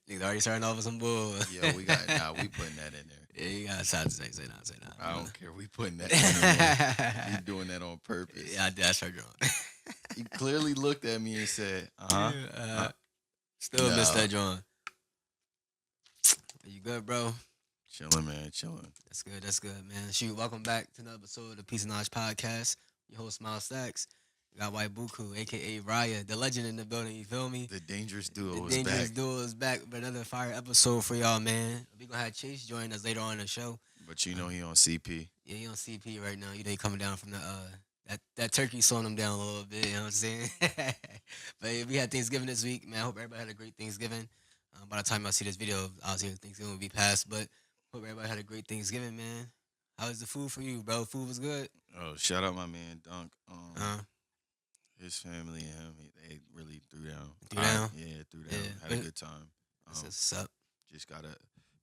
Niggas already starting off with some bull. Yo, we got we putting that in there. Yeah, you gotta say I nah. don't care. We putting that in there. He doing that on purpose. Yeah, that's her drawing. He clearly looked at me and said, "Uh huh." Yeah, still missed No, that drawing. You good, bro? chilling, man, chilling. That's good. That's good, man. Shoot, welcome back to another episode of the Peace and Knowledge Podcast. Your host, Miles Stacks. We got White Buku, aka Raya, the legend in the building. You feel me? The dangerous The duo is Dangerous back. Duo is back with another fire episode for y'all, man. We gonna have Chase join us later on in the show. But you know he on CP. Yeah, he on CP right now. You know he coming down from the that turkey slowing him down a little bit. You know what I'm saying? But yeah, we had Thanksgiving this week, man. I hope everybody had a great Thanksgiving. By the time I see this video, obviously Thanksgiving will be past. But hope everybody had a great Thanksgiving, man. How was the food for you, bro? Food was good. Oh, shout out my man Dunk. Uh, His family and him, they really threw down. Threw down? Yeah, threw down. Yeah. Had a good time. What's up? Just gotta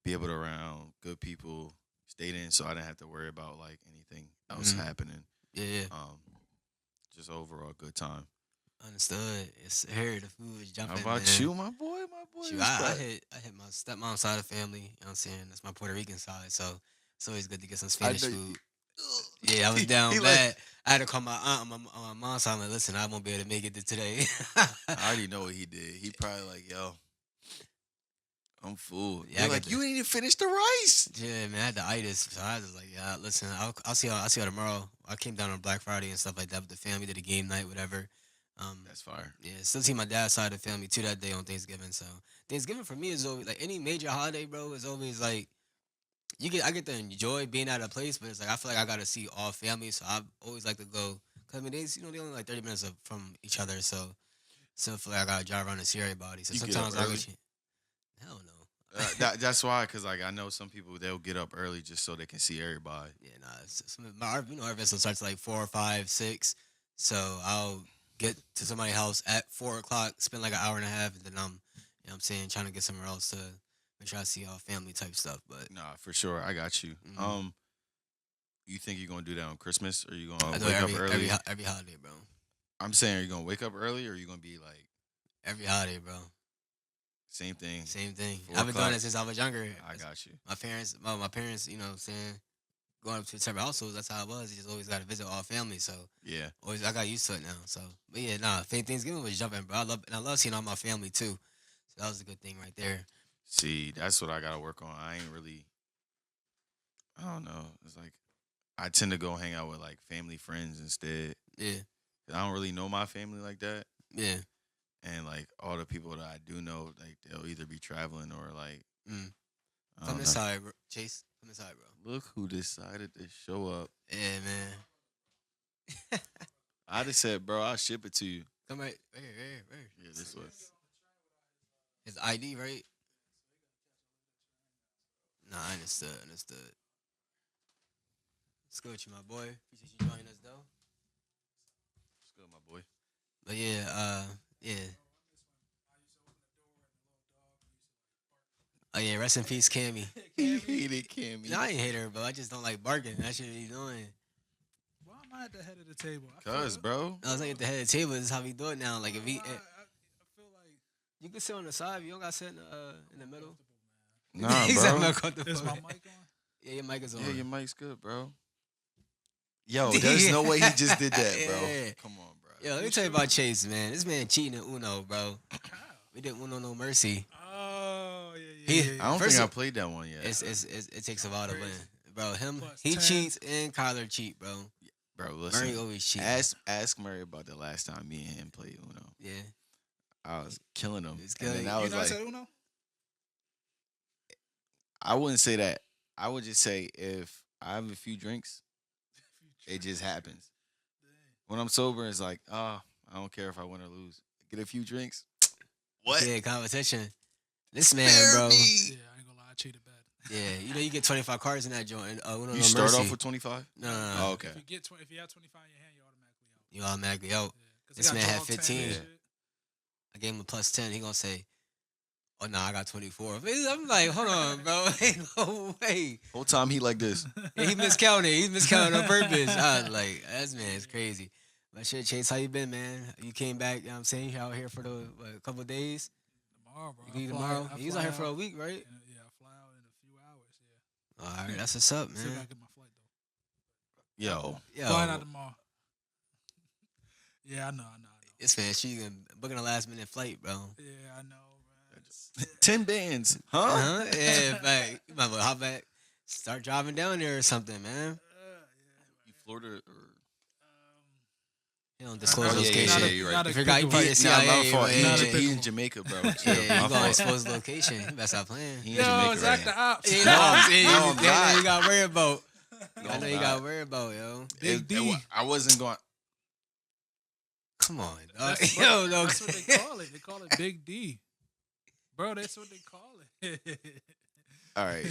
be able to around good people. Stayed in, so I didn't have to worry about like anything else Mhm. happening. Yeah, Just overall good time. understood. It's here. The food was How jumping. about man. you, my boy? My boy. Shoot, was I back. hit my stepmom's side of the family. You know what I'm saying? That's my Puerto Rican side. So it's always good to get some I Spanish know food. Yeah, I was down He bad. like, I had to call my aunt on my mom's side. I'm like, listen, I won't be able to make it to today. I already know what he did. He probably like, yo, I'm full. Yeah, Yeah, I like got you ain't even finished the rice. Yeah, man, I had the itis. So I was just like, yeah, listen, I'll see y'all tomorrow. I came down on Black Friday and stuff like that with the family, did a game night, whatever. That's fire. Yeah, still see my dad's side of the family too that day on Thanksgiving. So Thanksgiving for me is always like any major holiday, bro. Is always like I get to enjoy being at a place, but it's like I feel like I gotta see all family. So I always like to go. Cause I mean they only like 30 minutes from each other, so still feel like I gotta drive around and see everybody. So You get up sometimes I go. early? Hell no. That's why, cause like I know some people they'll get up early just so they can see everybody. Yeah, nah. Our vessel starts like 4 or 5, 6. So I'll get to somebody's house at 4 o'clock, spend like an hour and a half, and then I'm, you know what I'm saying, trying to get somewhere else to make sure I see all family type stuff. But Nah, for sure, I got you. Mhm. You think you're gonna do that on Christmas, or you gonna I do wake it up early? every holiday, bro. I'm saying, are you gonna wake up early, or are you gonna be like Every holiday, bro. same thing? Same thing. 4 I've been doing o'clock. it since I was younger. I got you. My parents, you know what I'm saying, going up to separate households, that's how it was. You just always got to visit all family. So Yeah, always, I got used to it now. So, but yeah, nah, Thanksgiving was jumping, bro. I love seeing all my family too. So that was a good thing right there. see, that's what I gotta work on. I ain't really, I don't know. It's like I tend to go hang out with like family friends instead. Yeah, 'Cause I don't really know my family like that, yeah. and like all the people that I do know, like they'll either be traveling or like Mm. I Come don't know. inside, bro. Chase. Come inside, bro. Look who decided to show up. Yeah, man. I just said, bro, I'll ship it to you. Come right here. Yeah, this way. His ID, right? Nah, I understood. Let's go with you, my boy. Appreciate you joining us, though. It's good, my boy. But yeah, yeah. Oh yeah, rest in peace, Cammy. He hated Cammy. No, I ain't hate her, but I just don't like barking. That shit be doing. Why am I at the head of the table? Cuz, bro. I was like at the head of the table. This is how we do it now. Like if I he, feel like you can sit on the side. You don't got to sit in the middle. Nah, He said I'm bro. not comfortable. is my mic on? Yeah, your mic is on. Yeah, your mic's good, bro. Yo, there's no way he just did that, bro. Yeah. Come on, bro. Yo, let me tell you about Chase, man. This man cheating in Uno, bro. How? We didn't Uno no mercy. Oh yeah, He- yeah, yeah. I don't First think I of- played that one yet. It takes a while to win, bro. Plus He 10. cheats and Kyler cheat, bro. Bro, listen. Murray always cheat. Ask Murray about the last time me and him played Uno. Yeah, I was killing him. It's And good. then I You was know I like, said Uno? I wouldn't say that. I would just say if I have a few drinks, it just happens. When I'm sober, it's like, oh, I don't care if I win or lose. Get a few drinks. What? yeah, competition. This man, Spare bro. me. Yeah, I ain't gonna lie, I cheated bad. Yeah, you know you get 25 cards in that joint. Uno You no start mercy. off with 25? No, no, no. Oh, okay. If you have 25 in your hand, you're automatically out. You automatically out. Yeah, 'cause This they man got had draw 10 and 15. shit. I gave him a plus 10. He gonna say, "Oh no, I got 24." I'm like, hold on, bro. Ain't no way. Whole time he like this. Yeah, he miscounted. He miscounted on purpose. I was like, this man is crazy. But shit, Chase, how you been, man? You came back, you know what I'm saying? You out here for a couple of days? tomorrow, bro. You leave tomorrow? He's out here for a week, right? Yeah, I fly out in a few hours. Yeah, All right, that's what's up, still man. gotta get my flight though. Yo, Flying out Yo, tomorrow. Yeah, I know. this man, she booking a last minute flight, bro. Yeah, I know, man. 10 bands, huh? Huh? Yeah, fact. You might as well hop back, start driving down there or something, man. You Florida or You don't I disclose Oh, know. yeah, yeah, location. yeah, you're right. Not You a forgot you pickable- part of the CIA. my fault. but He, Not a yeah, he in pickable. Jamaica, bro. yeah, Chill. you My gonna fault. expose the location. You better stop playing. He in Yo, Jamaica it's right like now. the ops. You know, I'm saying, No, I'm you know you not. got worried about. No, I know I'm you not. got worried about, yo. Big D. I wasn't going. Come on, dog. That's, Yo, no. that's what they call it. They call it Big D. Bro, that's what they call it. All right.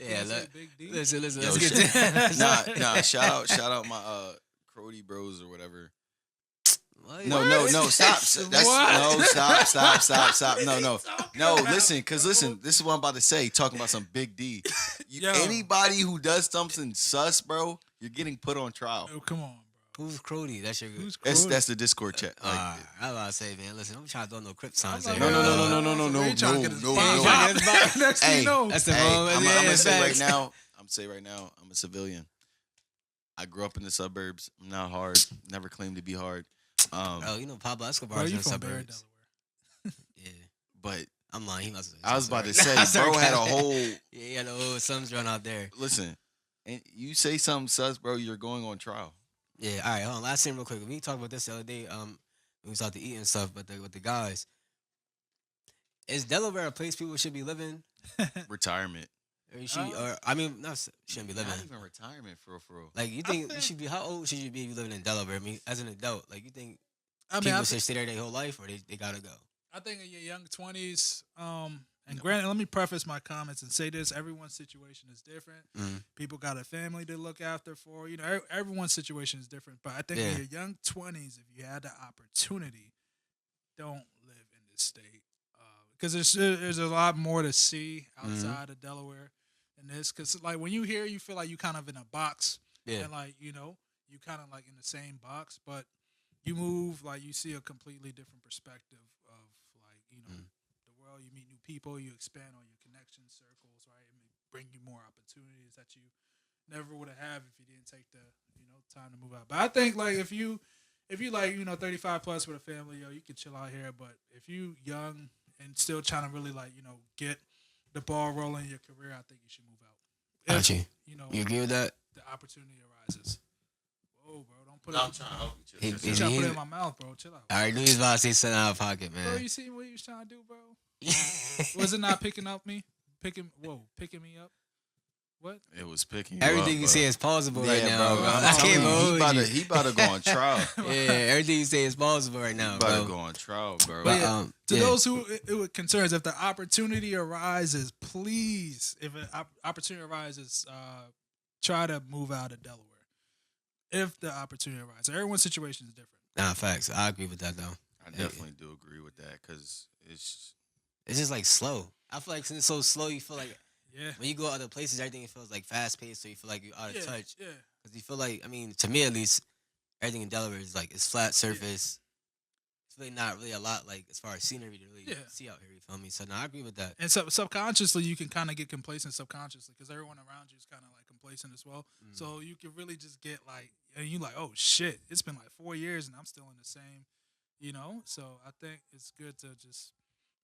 Yeah, Can't say look, Big D. listen, Yo, let's get to nah. Shout out my Crody bros or whatever. What? No, stop. That's What? no, stop. No, listen, this is what I'm about to say. Talking about some big D. Yo. Anybody who does something sus, bro, you're getting put on trial. Oh, come on, bro. Who's Crody? That's your. Who's That's the Discord chat. Like, I was about to say, man. Listen, I'm trying to throw no Crip signs. I'm here. like, No. He trying to get his No. spot No. popped. Next thing Hey, you know, That's the Hey, wrong. I'm yeah, gonna say right facts. now. I'm a civilian. I grew up in the suburbs. I'm not hard. Never claimed to be hard. Oh, you know Pablo Escobar bro, is you in the from Barry, suburbs. Delaware. Yeah, But I'm lying. He must. I was about to Sorry. say, Nah, bro sorry, had a guys. whole. Yeah, he had a whole Suns run out there. Listen, and you say something sus, bro, you're going on trial. Yeah. All right. Hold on. Last thing, real quick. We talked about this the other day. We was out to eat and stuff, but with the guys, is Delaware a place people should be living? Retirement. Or you should, or I mean, not shouldn't be living. Not even retirement for real. Like you think you should be? How old should you be if you living in Delaware? I mean, as an adult, like you think I mean, people should stay there their whole life, or they gotta go? I think in your young 20s, and granted, let me preface my comments and say this: everyone's situation is different. Mm. People got a family to look after for. You know, everyone's situation is different. But I think Yeah. in your young 20s, if you had the opportunity, don't live in this state because there's a lot more to see outside of Delaware than this. Because like when you hear, you feel like you kind of in a box, Yeah. and like you kind of like in the same box, but you move, like you see a completely different perspective of like the world. You meet new people, you expand on your connection circles, right? It may bring you more opportunities that you never would have if you didn't take the time to move out. But I think like if you like 35 plus with a family, you can chill out here. But if you young and still trying to really like get the ball rolling in your career, I think you should move out. Got you. You know, You agree with that? the opportunity arises. Whoa, bro, don't put No, I'm it. trying to help you. He- You he- trying to he- put it in my mouth, bro. Chill out. I already knew he was about to say something out of pocket, Bro, man. you see what he was trying to do, bro? Was it not picking up me? Picking me up? What? It was picking you Everything up, you bro. say is plausible right Yeah, now, bro. bro. I'm I telling can't you, hold you. he about to go on trial. Yeah, everything you say is plausible right now, He about to bro. go on trial, bro. But, yeah, to yeah. those who it concerns, if the opportunity arises, please, if an opportunity arises, try to move out of Delaware. If the opportunity arises, everyone's situation is different. Nah, facts. I agree with that though. I definitely do agree with that because it's It's just like slow. I feel like since it's so slow, you feel like Yeah. when you go other places, everything feels like fast paced, so you feel like you're out of Yeah. touch. Yeah. Because you feel like, I mean, to me at least, everything in Delaware is like it's flat surface. It's really not really a lot like as far as scenery to really Yeah. see out here. You feel me? So no, I agree with that. And subconsciously, you can kind of get complacent subconsciously because everyone around you is kind of like complacent as well. So you can really just get like, and you like, oh shit, it's been like 4 years and I'm still in the same, So I think it's good to just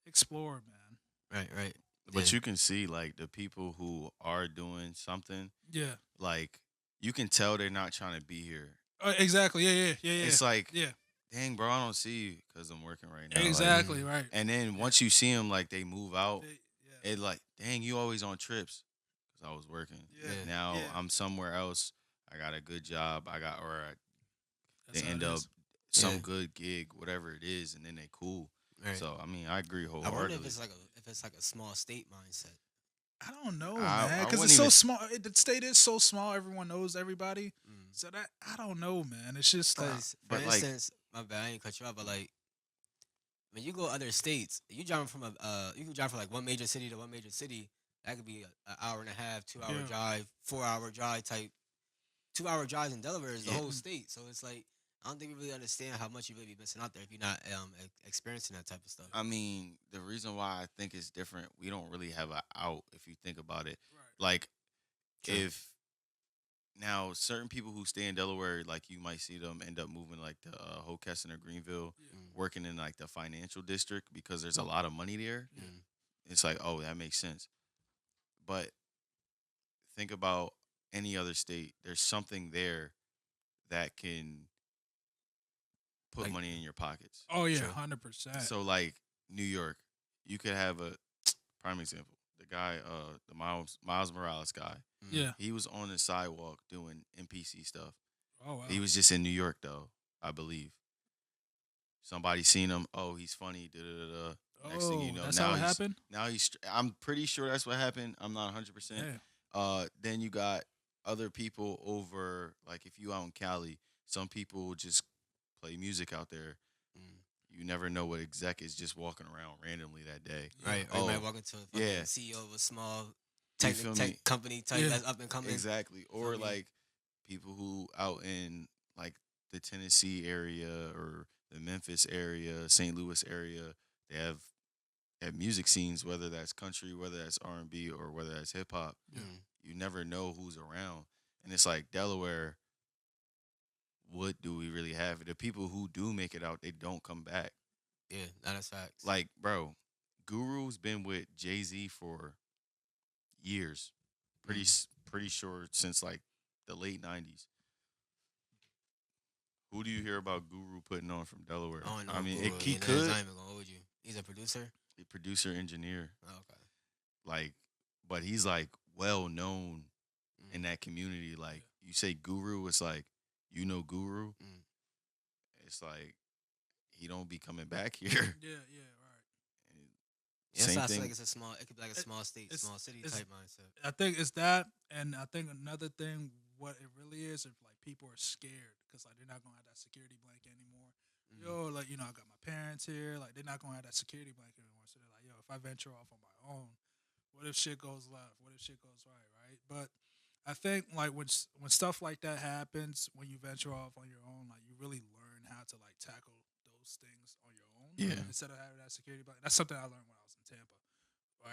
explore, man. Right. but Yeah. you can see like the people who are doing something, Yeah. like you can tell they're not trying to be here. Exactly. Yeah. It's like, Yeah. dang, bro, I don't see you because I'm working right now. Like, Exactly. Right. and then once you see them, like they move out, Yeah. it like, dang, you always on trips because I was working. Yeah. Now Yeah. I'm somewhere else. I got a good job. That's they how end it up is. some Yeah. good gig, whatever it is, and then they cool. Right. So I mean, I agree I wonder wholeheartedly. if it's like a small state mindset. I don't know, I man, because wouldn't it's so even- small. The state is so small. Everyone knows everybody. Mm. So that I don't know, man. It's just like, Because, for but, like- instance, my bad, I ain't cut you off, but like, when you go other states, you driving from you can drive from like one major city to one major city. That could be an hour and a half, 2 hour Yeah. drive, 4 hour drive type. 2 hour drives in Delaware is the Yeah. whole state, so it's like I don't think we really understand how much you really be missing out there if you're not experiencing that type of stuff. I mean, the reason why I think it's different, we don't really have a out if you think about it. Right. Like True. if now certain people who stay in Delaware, like you might see them end up moving like to Hockessin or Greenville, Yeah. working in like the financial district because there's a lot of money there. Mm. It's like, oh, that makes sense. But think about any other state. There's something there that can put Like- money in your pockets. Oh yeah, True. 100%. So like New York, you could have a prime example. The guy, the Miles Morales guy, Mm. Yeah. he was on the sidewalk doing NPC stuff. Oh wow. He was just in New York though, I believe. Somebody seen him. Oh, he's funny. Da da da. Da. Next thing you know, that's now how it he's happened. now he's. I'm pretty sure that's what happened. I'm not 100%. Yeah. Then you got other people over. Like if you out in Cali, some people just play music out there. Mm. You never know what exec is just walking around randomly that day. Right. Or you Oh, might walk into a fucking yeah. CEO of a small You feel me? tech company type Yeah. that's up and coming. Exactly. Or Feel me? like people who out in like the Tennessee area or the Memphis area, St. Louis area, they have music scenes, whether that's country, whether that's R&B, or whether that's hip hop. Mm. You never know who's around. And it's like Delaware, what do we really have? The people who do make it out, they don't come back. Yeah, that's facts. Like, bro, Guru's been with Jay-Z for years. Pretty sure since like the late 90s. Who do you hear about Guru putting on from Delaware? I don't know. I mean, Guru, he yeah, could. I'm not even gonna hold you. He's a producer. A producer, engineer, Oh, okay. like, but he's like well known Mm. in that community. Like, you say Guru, it's like, you know Guru. Mm. It's like he don't be coming back here. Yeah. Yeah. Right. And Yeah, same so I feel thing. like it's a small. It could be like a small state, it's- small city it's- type mindset. I think it's that, and I think another thing, what it really is, if like people are scared because like they're not gonna have that security blanket anymore. Mm. Yo, like I got my parents here, like they're not gonna have that security blanket anymore. So they're like, yo, if I venture off on my own, what if shit goes left? What if shit goes right? Right? But I think like when stuff like that happens, when you venture off on your own, like you really learn how to like tackle those things on your own. Yeah. Instead of having that security blanket. That's something I learned when I was in Tampa.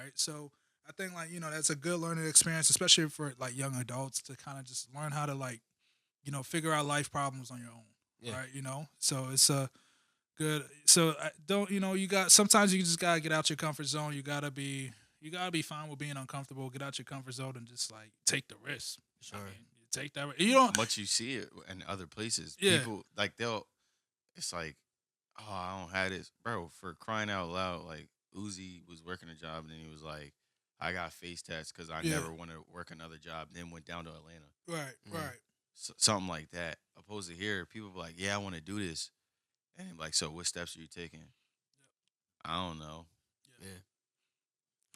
Right. So I think like that's a good learning experience, especially for like young adults to kind of just learn how to like figure out life problems on your own. Yeah. Right. So it's a good. So I don't you got sometimes you just gotta get out your comfort zone. You gotta be fine with being uncomfortable. Get out your comfort zone and just like take the risk. Sure. I mean, you take that risk. You don't. But you see it in other places. Yeah. People like it's like, oh, I don't have this, bro. For crying out loud, like Uzi was working a job and then he was like, I got face tats because I Yeah. never want to work another job. Then went down to Atlanta, Right. Mm. Right. something like that. Opposed to here, people be like, yeah, I want to do this, and I'm like, so what steps are you taking? I don't know. Yeah.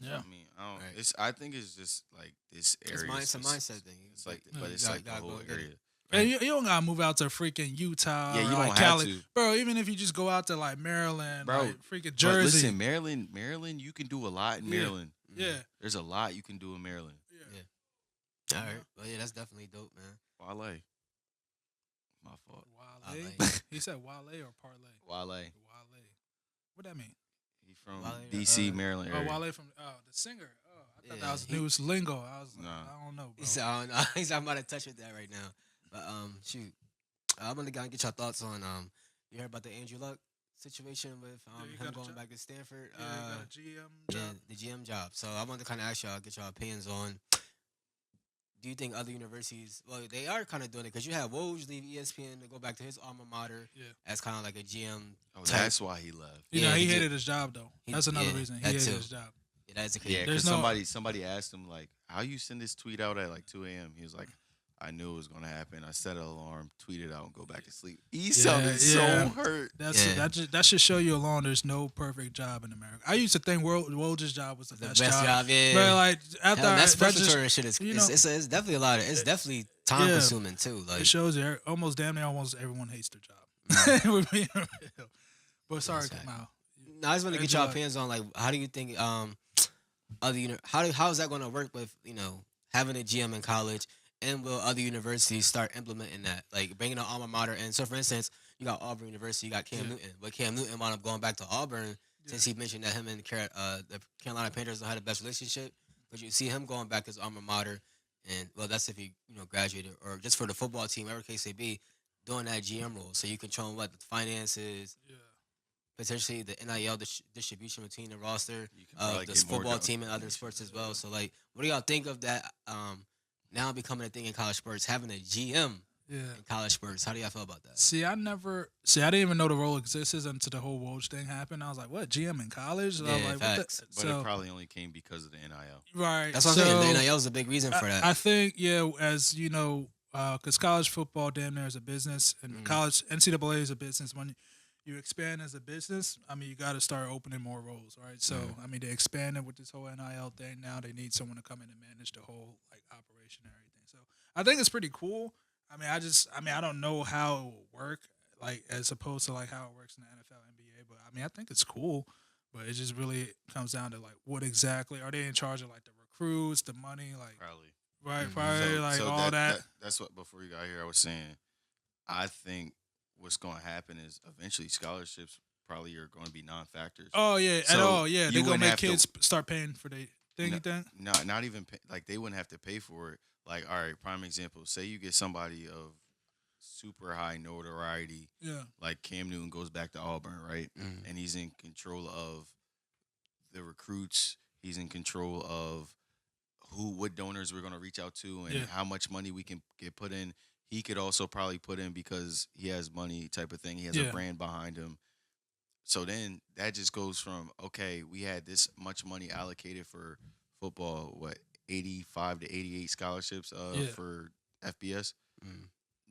Yeah. I mean, I don't. Right. I think it's just like this area. It's a mindset thing. It's like, Yeah. but it's Gotta- like the gotta whole go get it. area. And you don't gotta move out to freaking Utah. Yeah, or you like don't Cali. have to. Bro, even if you just go out to like Maryland, Bro, like freaking But Jersey. listen, Maryland, you can do a lot in Yeah. Maryland. Yeah. There's a lot you can do in Maryland. Yeah. All right. Well, yeah, that's definitely dope, man. Wale. My fault. Wale. Wale. He said Wale or parlay? Wale. Wale. What that mean? He from Wale, DC, Maryland Oh, area. Wale from the singer. Oh, I thought Yeah, that was he- news lingo. I was like, Nah. I don't know, bro. He said, I don't know. He's I'm about to touch with that right now. But shoot, I'm gonna get your thoughts on you heard about the Andrew Luck situation with Yeah, you him got a going job? back to Stanford. Yeah, you got a GM Yeah, job. the GM job. So I wanted to kind of ask y'all, get your opinions on. Do you think other universities, well, they are kind of doing it because you have Woj leave ESPN to go back to his alma mater Yeah. as kind of like a GM. Oh, type. that's why he left. You Yeah, know, he he did. hated his job though. He- That's another yeah, reason he that hated too. his job. Yeah, that is a Yeah, There's because no- somebody asked him like, "How you send this tweet out at like 2 a.m.?" He was like, "I knew it was gonna happen. I set an alarm, tweet it out, and go back to sleep." He sounded yeah. so hurt. That's Yeah. that should show you alone. There's no perfect job in America. I used to think Woj's job was the, The best, best job, yeah. But like after Hell, that's that just- respiratory shit. Is you it's, know- it's definitely a lot of. It's definitely time Yeah. consuming too. Like it shows you almost damn near almost everyone hates their job. We're being real. But sorry, Exactly. Kamau. No, I just want to get Andrew your Luck. opinions on like how do you think other how is that going to work with how is that going to work with having a GM in college and will other universities start implementing that, like bringing an alma mater in? So, for instance, you got Auburn University, you got Cam Yeah, Newton, but Cam Newton wound up going back to Auburn yeah, since he mentioned that him and the Carolina Panthers don't have the best relationship. But you see him going back to his alma mater, and well, that's if he graduated or just for the football team, whatever case may be, doing that GM role. So you control what the finances, yeah. potentially the NIL distribution between the roster You can of probably the get more football team and other donations. sports as well. So like, what do y'all think of that? Now becoming a thing in college sports, having a GM Yeah. in college sports. How do y'all feel about that? See, I didn't even know the role existed until the whole Woj thing happened. I was like, what, GM in college? And I was Yeah, like, what the? facts. But it So, probably only came because of the NIL. right. That's what I'm saying. The So, NIL is a big reason for that. I think, yeah, as you know, because college football damn near is a business, and Mm, college NCAA is a business. When you expand as a business, I mean, you got to start opening more roles, right? So, mm. I mean, they expanded with this whole NIL thing. Now they need someone to come in and manage the whole like operation and everything. So, I think it's pretty cool. I mean, I don't know how it will work, like as opposed to like how it works in the NFL, NBA. But I mean, I think it's cool. But it just really comes down to like what exactly are they in charge of, like the recruits, the money, like Probably. right, Mhm. probably So like so all that. that's what before you got here I was saying. I think what's going to happen is eventually scholarships probably are going to be non-factors. Oh yeah, at So all. Yeah, they you gonna wouldn't make have to kids start paying for the thing. no, You think? not even like they wouldn't have to pay for it. Like all right, prime example. Say you get somebody of super high notoriety, Yeah, like Cam Newton goes back to Auburn, right? Mm. And he's in control of the recruits. He's in control of what donors we're going to reach out to and yeah, how much money we can get put in. He could also probably put in because he has money type of thing. He has a yeah, brand behind him. So then that just goes from okay, we had this much money allocated for football, what 85 to 88 scholarships yeah, for FBS. Mm.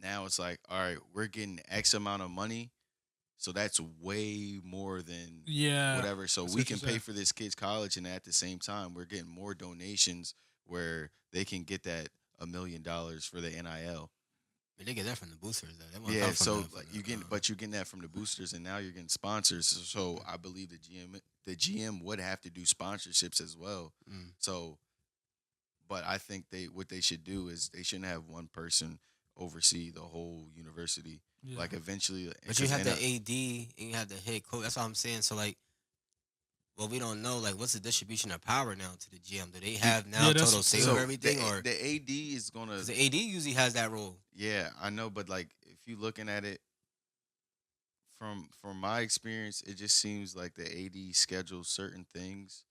Now it's like, all right, we're getting X amount of money. So that's way more than yeah. whatever. So I see we what you're can pay saying. for this kid's college, and at the same time, we're getting more donations where they can get that $1 million for the NIL. But they get that from the boosters. Though. They want to Yeah, come from so the like you getting, but you're getting that from the boosters, and now you're getting sponsors. So I believe the GM would have to do sponsorships as well. mm. So, but I think what they should do is they shouldn't have one person oversee the whole university. Yeah, Like eventually, But you because have the AD and you have the head coach. That's all I'm saying. So like, well, we don't know like what's the distribution of power now to the GM. Do they have now yeah. That's total say yeah. over so everything, or the AD is gonna. because the AD usually has that role? Yeah, I know, but like if you looking at it from my experience, it just seems like the AD schedules certain things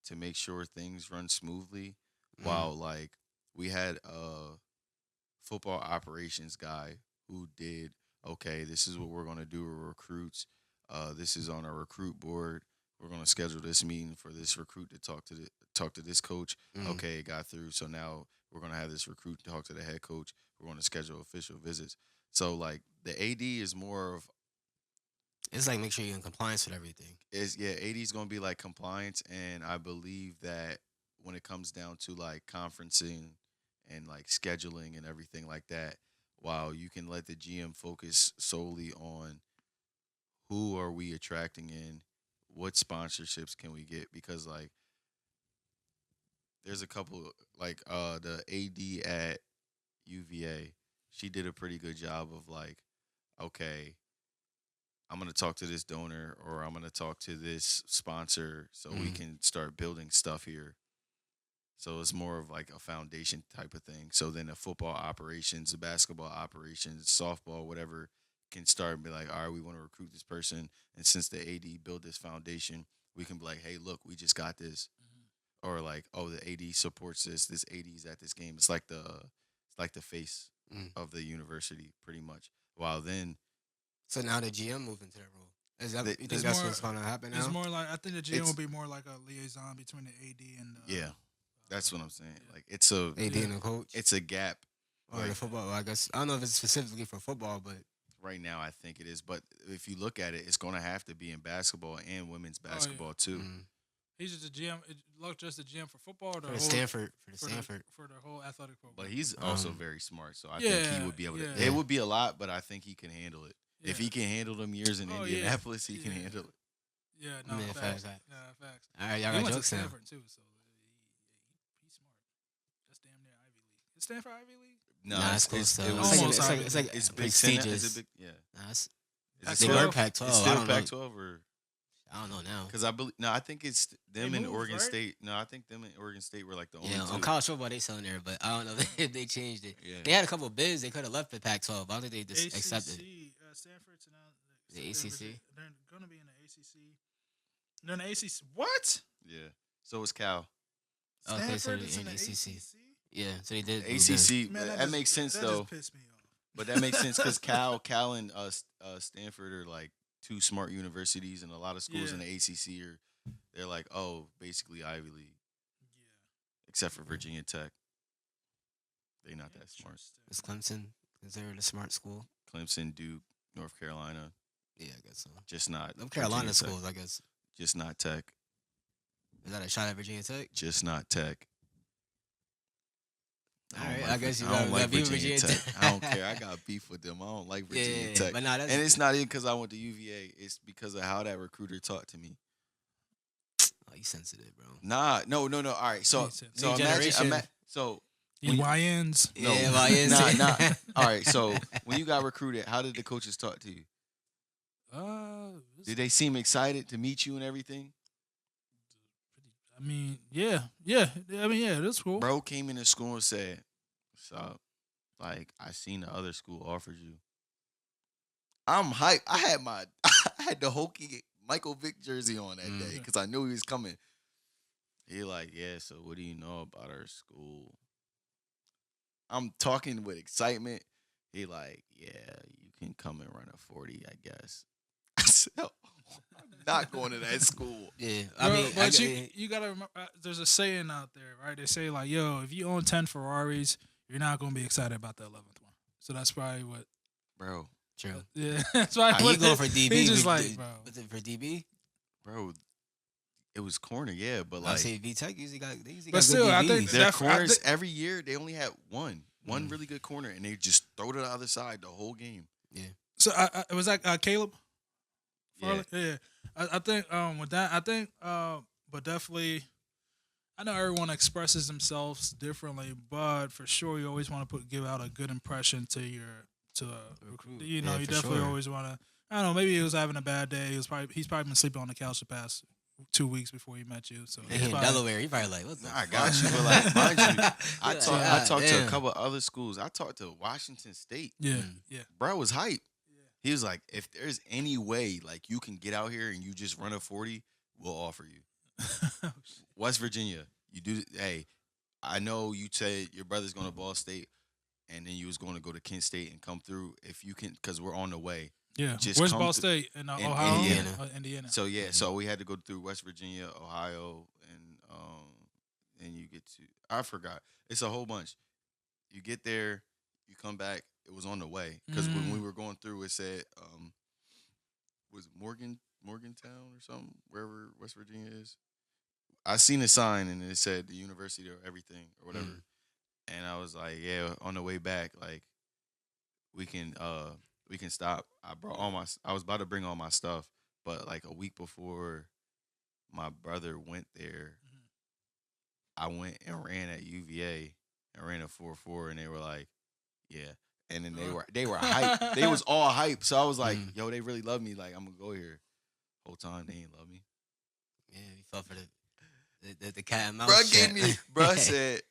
to make sure things run smoothly. Mm. While like we had a football operations guy who did okay, this is what we're gonna do with recruits. This is on our recruit board. We're gonna schedule this meeting for this recruit to talk to this coach. Mm. Okay, it got through. So now we're gonna have this recruit talk to the head coach. We're gonna schedule official visits. So like the AD is more of It's like make sure you're in compliance with everything. is yeah, AD is gonna be like compliance, and I believe that when it comes down to like conferencing and like scheduling and everything like that, while you can let the GM focus solely on who are we attracting in, what sponsorships can we get, because like there's a couple like the AD at UVA, she did a pretty good job of like okay, I'm gonna talk to this donor or I'm gonna talk to this sponsor so we Mm. can start building stuff here. So it's more of like a foundation type of thing. So then the football operations, the basketball operations, softball, whatever, can start and be like, all right, we want to recruit this person. And since the AD built this foundation, we can be like, hey, look, we just got this. Or like, oh, the AD supports this. This AD is at this game. It's like the face Mm. of the university, pretty much. While then So now the GM moved into that role. Is that the, you think It's the that's more. what's going to happen It's now? more like I think the GM will it's be more like a liaison between the AD and yeah, that's what I'm saying. yeah. Like it's a AD Yeah. and the coach, it's a gap. or Like the football? I guess I don't know if it's specifically for football, but right now, I think it is. But if you look at it, it's going to have to be in basketball and women's Oh yeah. basketball too. mm. He's just a GM. Luck just a GM for football or the for the whole Stanford, for the whole athletic But program. he's also Um, very smart, so I think he Yeah, would be able to. yeah, It would be a lot, but I think he can handle it. If yeah. he can handle them years in Oh yeah, Indianapolis, he can yeah, handle it. yeah. No man, facts. facts. Yeah, facts. All right, y'all He got went to jokes now. Stanford too, so he's smart. Just damn near Ivy League. Is Stanford Ivy No, Nah, it's close though. it It's like Almost it's like it's Big Ten. It's a prestigious. big yeah. Nah, Is they it were Pac-12? Pac-12. It's I still don't know. Pac-12 or I don't know now. because I believe no, I think it's them They and moved, Oregon right? State. No, I think them and Oregon State were like the only Yeah, on two. college football they selling there, but I don't know if they changed it. Yeah, They had a couple of bids. They could have left the Pac-12. I don't think they just accepted ACC, Stanford's now. the ACC. They're going to be in the ACC. They're in the ACC. What? yeah. So is Cal. Okay, so Stanford they're is in in the ACC. ACC? Yeah, so they did. move ACC. Man, that just- makes sense that though. just pissed me off. But that makes sense because Cal and Stanford are like two smart universities, and a lot of schools in Yeah. the ACC are they're like, oh, basically Ivy League, Yeah. except for Virginia Tech. They not that smart. Interesting. Is Clemson considered a smart school? Clemson, Duke, North Carolina, Yeah, I guess so. just not North Carolina Virginia Tech. schools, I guess. Just not Tech. Is that a shot at Virginia Tech? Just not Tech. All right, I guess you I got don't like beef with Virginia Virginia Tech. Tech. I don't care. I got beef with them. I don't like Virginia Yeah, Tech. but nah, that's And it's not even because I went to UVA. It's because of how that recruiter talked to me. oh, you sensitive, bro. Nah, no. All right, so Makes sense. so New imagine, generation. so You YNs. no, Yeah, well, yeah, nah. All right, so when you got recruited, how did the coaches talk to you? It's Did they seem excited to meet you and everything? I mean, yeah. I mean, yeah, that's cool. Bro came into school and said, "So, like, I seen the other school offered you." I'm hyped. I had the hokey Michael Vick jersey on that day because I knew he was coming. He like, yeah. So, what do you know about our school? I'm talking with excitement. He like, yeah, you can come and run a 40, I guess. I said, "Oh, I'm not going to that school." Yeah, I mean, I but you gotta remember. There's a saying out there, right? They say like, "Yo, if you own 10 Ferraris, you're not gonna be excited about the 11th one." So that's probably what. Bro, true. Yeah, that's why. Are you going for DB? He's just with- like, bro. with it for DB? bro, it was corner, yeah, but I like say V Tech usually got. They usually But got still, good I DBs. think their Def- I corners thi- every year they only had one really good corner, and they just throw to the other side the whole game. So was that Caleb? Yeah. Farley? Yeah. I think with that, I think but definitely, I know everyone expresses themselves differently, but for sure you always want to give out a good impression to Recruit. you know, Yeah, you for definitely sure. always want to. I don't know. Maybe he was having a bad day. He's probably been sleeping on the couch the past 2 weeks before he met you. So He he's in probably- Delaware. He probably like, what the? I got you, but like, mind you, I Yeah, talked to a damn. couple of other schools. I talked to Washington State. Yeah, Mm. yeah. Bro was hype. He was like, if there's any way like you can get out here and you just run a 40, we'll offer you. West Virginia, you do. Hey, I know you said your brother's going to Ball State, and then you was going to go to Kent State and come through if you can, because we're on the way. Yeah. Just Where's come Ball to- State? In in Ohio? Indiana. Indiana. So yeah, so we had to go through West Virginia, Ohio, and you get to I forgot. It's a whole bunch. You get there, you come back. It was on the way because when we were going through, it said was it Morgantown or something, wherever West Virginia is. I seen a sign and it said the university or everything or whatever, and I was like, yeah, on the way back, like we can stop. I was about to bring all my stuff, but like a week before my brother went there, I went and ran at UVA and ran a 4.4, and they were like, yeah. And then they were hype. They was all hype. So I was like, yo, they really love me. Like, I'm gonna go here. Whole time they ain't love me. Yeah, he fell for the cat and mouse. Bro shit. gave me. Bro said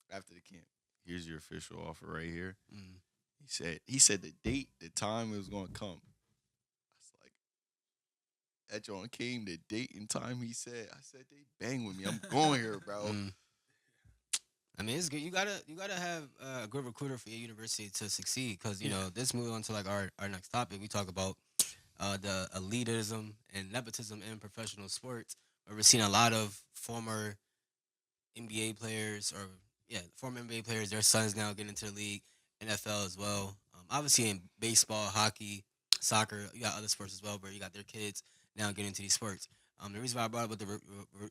after the camp, here's your official offer right here. Mm. He said the date, the time it was gonna come. I was like, that joint came, the date and time he said. I said they bang with me. I'm going here, bro. I mean, it's good. You gotta have a good recruiter for your university to succeed. Because you know, this move on to like our next topic. We talk about the elitism and nepotism in professional sports. Where we're seeing a lot of former NBA players former NBA players. Their sons now get into the league, NFL as well. Obviously in baseball, hockey, soccer, you got other sports as well, where you got their kids now getting into these sports. The reason why I brought up the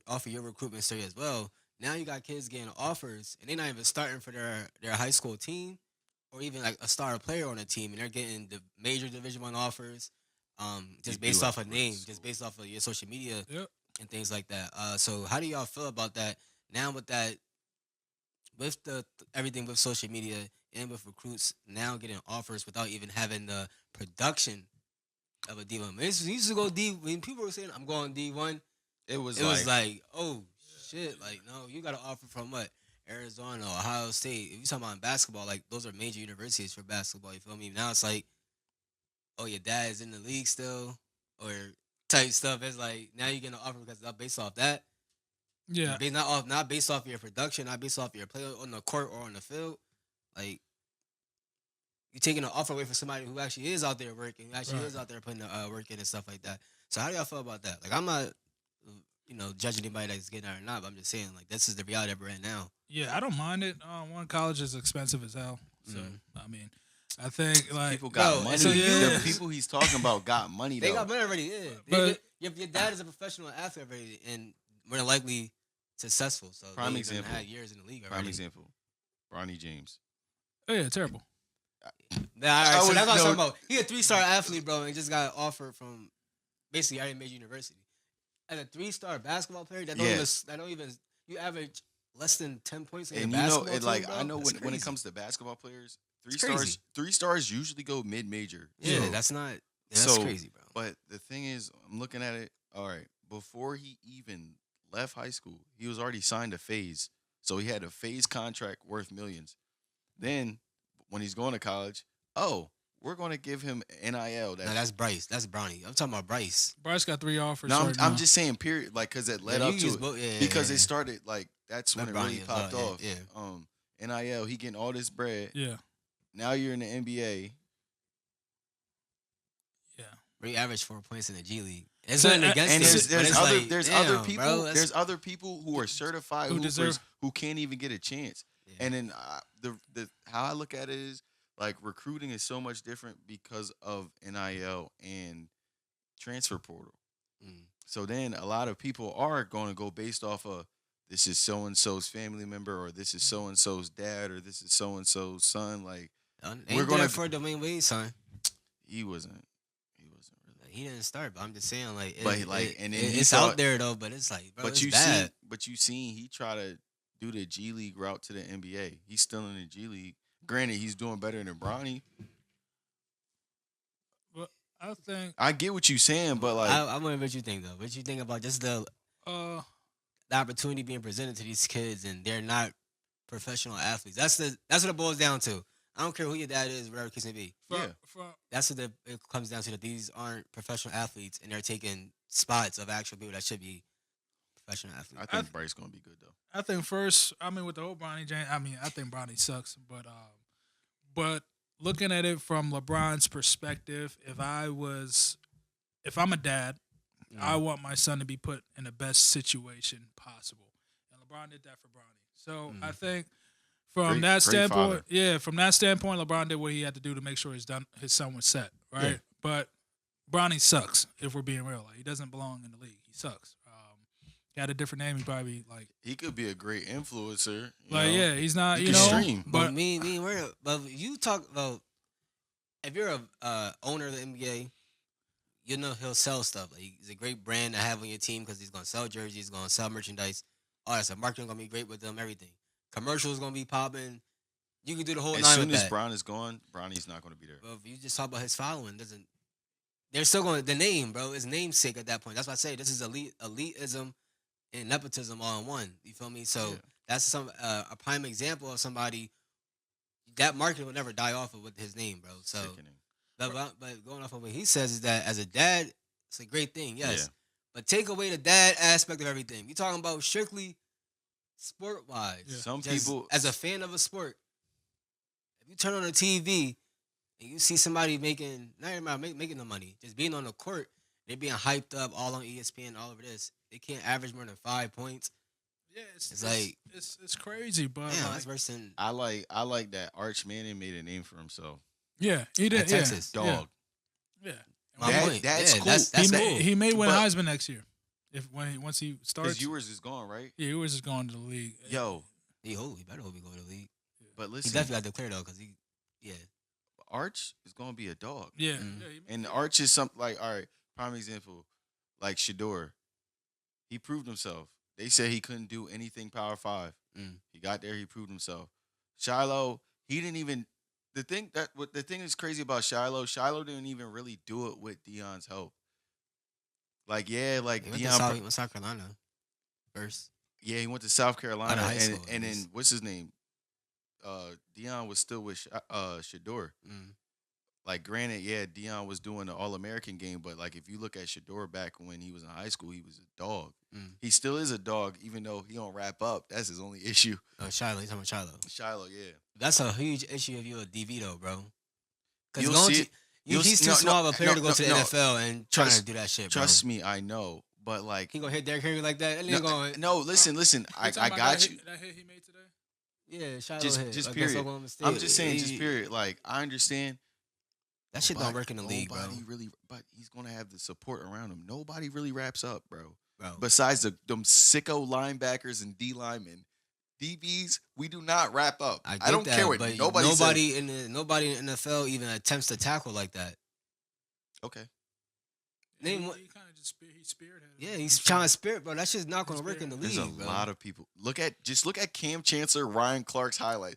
offer your recruitment story as well. Now you got kids getting offers, and they're not even starting for their high school team, or even like a star player on a team, and they're getting the major Division I offers, just You based do off have of to go to names, school. just based off of your social media Yep. and things like that. So how do y'all feel about that now with that with the everything with social media and with recruits now getting offers without even having the production of a D1. When it used to go D when people were saying I'm going D1, It was it was like like, oh shit, like no, you got an offer from what? Arizona, Ohio State. If you talking about basketball, like those are major universities for basketball. You feel me? Now it's like, oh, your dad is in the league still, or type stuff. It's like now you're getting an offer because it's based off that. Yeah, Not based off your production, not based off your play on the court or on the field. Like you taking an offer away from somebody who actually is out there working, who actually right. is out there putting the work in and stuff like that. So how do y'all feel about that? Like I'm not, judging anybody that's getting out or not, but I'm just saying like this is the reality that we're in now. Yeah, I don't mind it. One, college is expensive as hell. So Mhm. I mean, I think like people got Bro, money. so you- The people he's talking about got money They though. got money already, yeah. But- Your dad is a professional athlete already, and more than likely successful. So Prime they example. had years in the league already. Prime example, Bronny James. oh yeah, terrible. Nah, all I right, so was- that's what I'm no. talking about. He a 3-star athlete, bro, and just got offered from basically every major university. As a 3-star basketball player, Yes. that don't even you average less than 10 points in And your you know, basketball it like team, bro? I know That's when it crazy. comes to basketball players, It's crazy. 3 stars usually go mid major. Yeah, that's that's so- crazy, bro. But the thing is, I'm looking at it. All right, before he even left high school, he was already signed a phase, so he had a phase contract worth millions. Then when he's going to college, oh, we're going to give him NIL. No, that's Bryce. That's Brownie. I'm talking about Bryce. Bryce got 3 offers. No, right I'm now. just saying, period. Like, because it led Yeah, up you to use it. both- yeah, Because yeah, it yeah. started like that's when Let it really Bronny as popped well, off. yeah. NIL, he getting all this bread. Yeah, Now you're in the NBA. yeah. Where he averaged 4 points in the G League. It's So, nothing against And him, there's but there's it's other like, there's damn, other people bro, that's- there's other people who are certified who hoopers deserve- who can't even get a chance. Yeah. And then the how I look at it is like recruiting is so much different because of NIL and transfer portal. Mm. So then a lot of people are going to go based off of this is so and so's family member or this is so and so's dad or this is so and so's son. Like They we're ain't gonna- there for Dwayne Wade, son. he wasn't really. Like, he didn't start, but I'm just saying, like, But, like, and then he it's thought- out there though. But it's like, bro, But it's you bad. seen he try to do the G League route to the NBA. He's still in the G League. Granted, he's doing better than Bronny. But I think I get what you're saying, but like I wonder what you think though. What you think about just the opportunity being presented to these kids, and they're not professional athletes. That's what it boils down to. I don't care who your dad is, whatever the case may be. for, Yeah. for, That's what it comes down to. That these aren't professional athletes, and they're taking spots of actual people that should be professional athletes. I think Bryce gonna be good though. I think first, I mean, with the whole Bronny James, I mean, I think Bronny sucks, but looking at it from LeBron's perspective, if I'm a dad, I want my son to be put in the best situation possible, and LeBron did that for Bronny. So I think from Great- that great standpoint, father. from that standpoint, LeBron did what he had to do to make sure his son was set, right? Yeah. But Bronny sucks, if we're being real. Like, he doesn't belong in the league. He sucks. He had a different name. He probably like He could be a great influencer. you like know? yeah. He's not He you can know. stream. But But but you talk about if you're a owner of the NBA, you know he'll sell stuff. Like, he's a great brand to have on your team because he's gonna sell jerseys, he's gonna sell merchandise. All that stuff. Marketing gonna be great with them. Everything. Commercials gonna be popping. You can do the whole As nine soon with as that. Bron is gone, Bronny's not gonna be there. But if you just talk about his following, doesn't they're still going the name, bro? It's namesake at that point. That's why I say this is elitism and nepotism all in one. You feel me? So Yeah. that's a prime example of somebody that market will never die off of with his name, bro. So, Sickening. but going off of what he says is that as a dad, it's a great thing, yes. Yeah. But take away the dad aspect of everything. You talking about strictly sport wise. Yeah. Some people as a fan of a sport, if you turn on the TV and you see somebody making not even about making the money, just being on the court, they being hyped up all on ESPN, all over this. They can't average more than 5 points. yeah, It's like- it's crazy, but Damn, like, that's worse than I like that Arch Manning made a name for himself. yeah, he did. at Texas. Dog. Yeah. My That- point. that's Yeah, cool. That's he cool. may win But- Heisman next year, once he starts. His viewers is gone, right? Yeah, he was just going to the league. Yo, He better hope he go to the league. but He listen, definitely got to declare though, because yeah. Arch is gonna be a dog. Yeah, Mhm. yeah, he- And Arch is something like, all right, prime example, like Shador. He proved himself. They said he couldn't do anything Power 5. Mm. He got there. He proved himself. Shiloh, he didn't even. The thing is crazy about Shiloh. Shiloh didn't even really do it with Dion's help. Like yeah, like He went to Dion. South Carolina first Yeah, he went to South out of Carolina, high school. at and least. then what's his name? Dion was still with Shador. Mm. Like, granted, yeah, Dion was doing the All American game, but like if you look at Shador back when he was in high school, he was a dog. Mm. He still is a dog, even though he don't wrap up. That's his only issue. Shiloh, you talking about Shiloh? Shiloh, yeah. That's a huge issue if you're a DV though, bro. Because You'll going see to it. You'll he's see- too no, small no, of a player no, to go no, to the no. NFL and trying Trust- to do that shit, bro. Trust me, I know, but like, He gonna hit Derrick Henry like that. And no, then going, no, listen. I talking about got that you. That hit he made today. yeah, Shiloh Just hit just against period. Oklahoma State. I'm just saying, just He- period. Like, I understand. That shit don't work in the league, bro. Nobody really, but he's gonna have the support around him. Nobody really wraps up, bro. Bro, Besides them sicko linebackers and D linemen, DBs, we do not wrap up. I I, get don't that, care what but nobody says. nobody in the NFL even attempts to tackle like that. Okay, Name He what- kind of just he spearheaded. Yeah, he's trying to spirit, bro. That shit's not gonna work in the there's league, a bro. lot of people. Look at Cam Chancellor, Ryan Clark's highlight.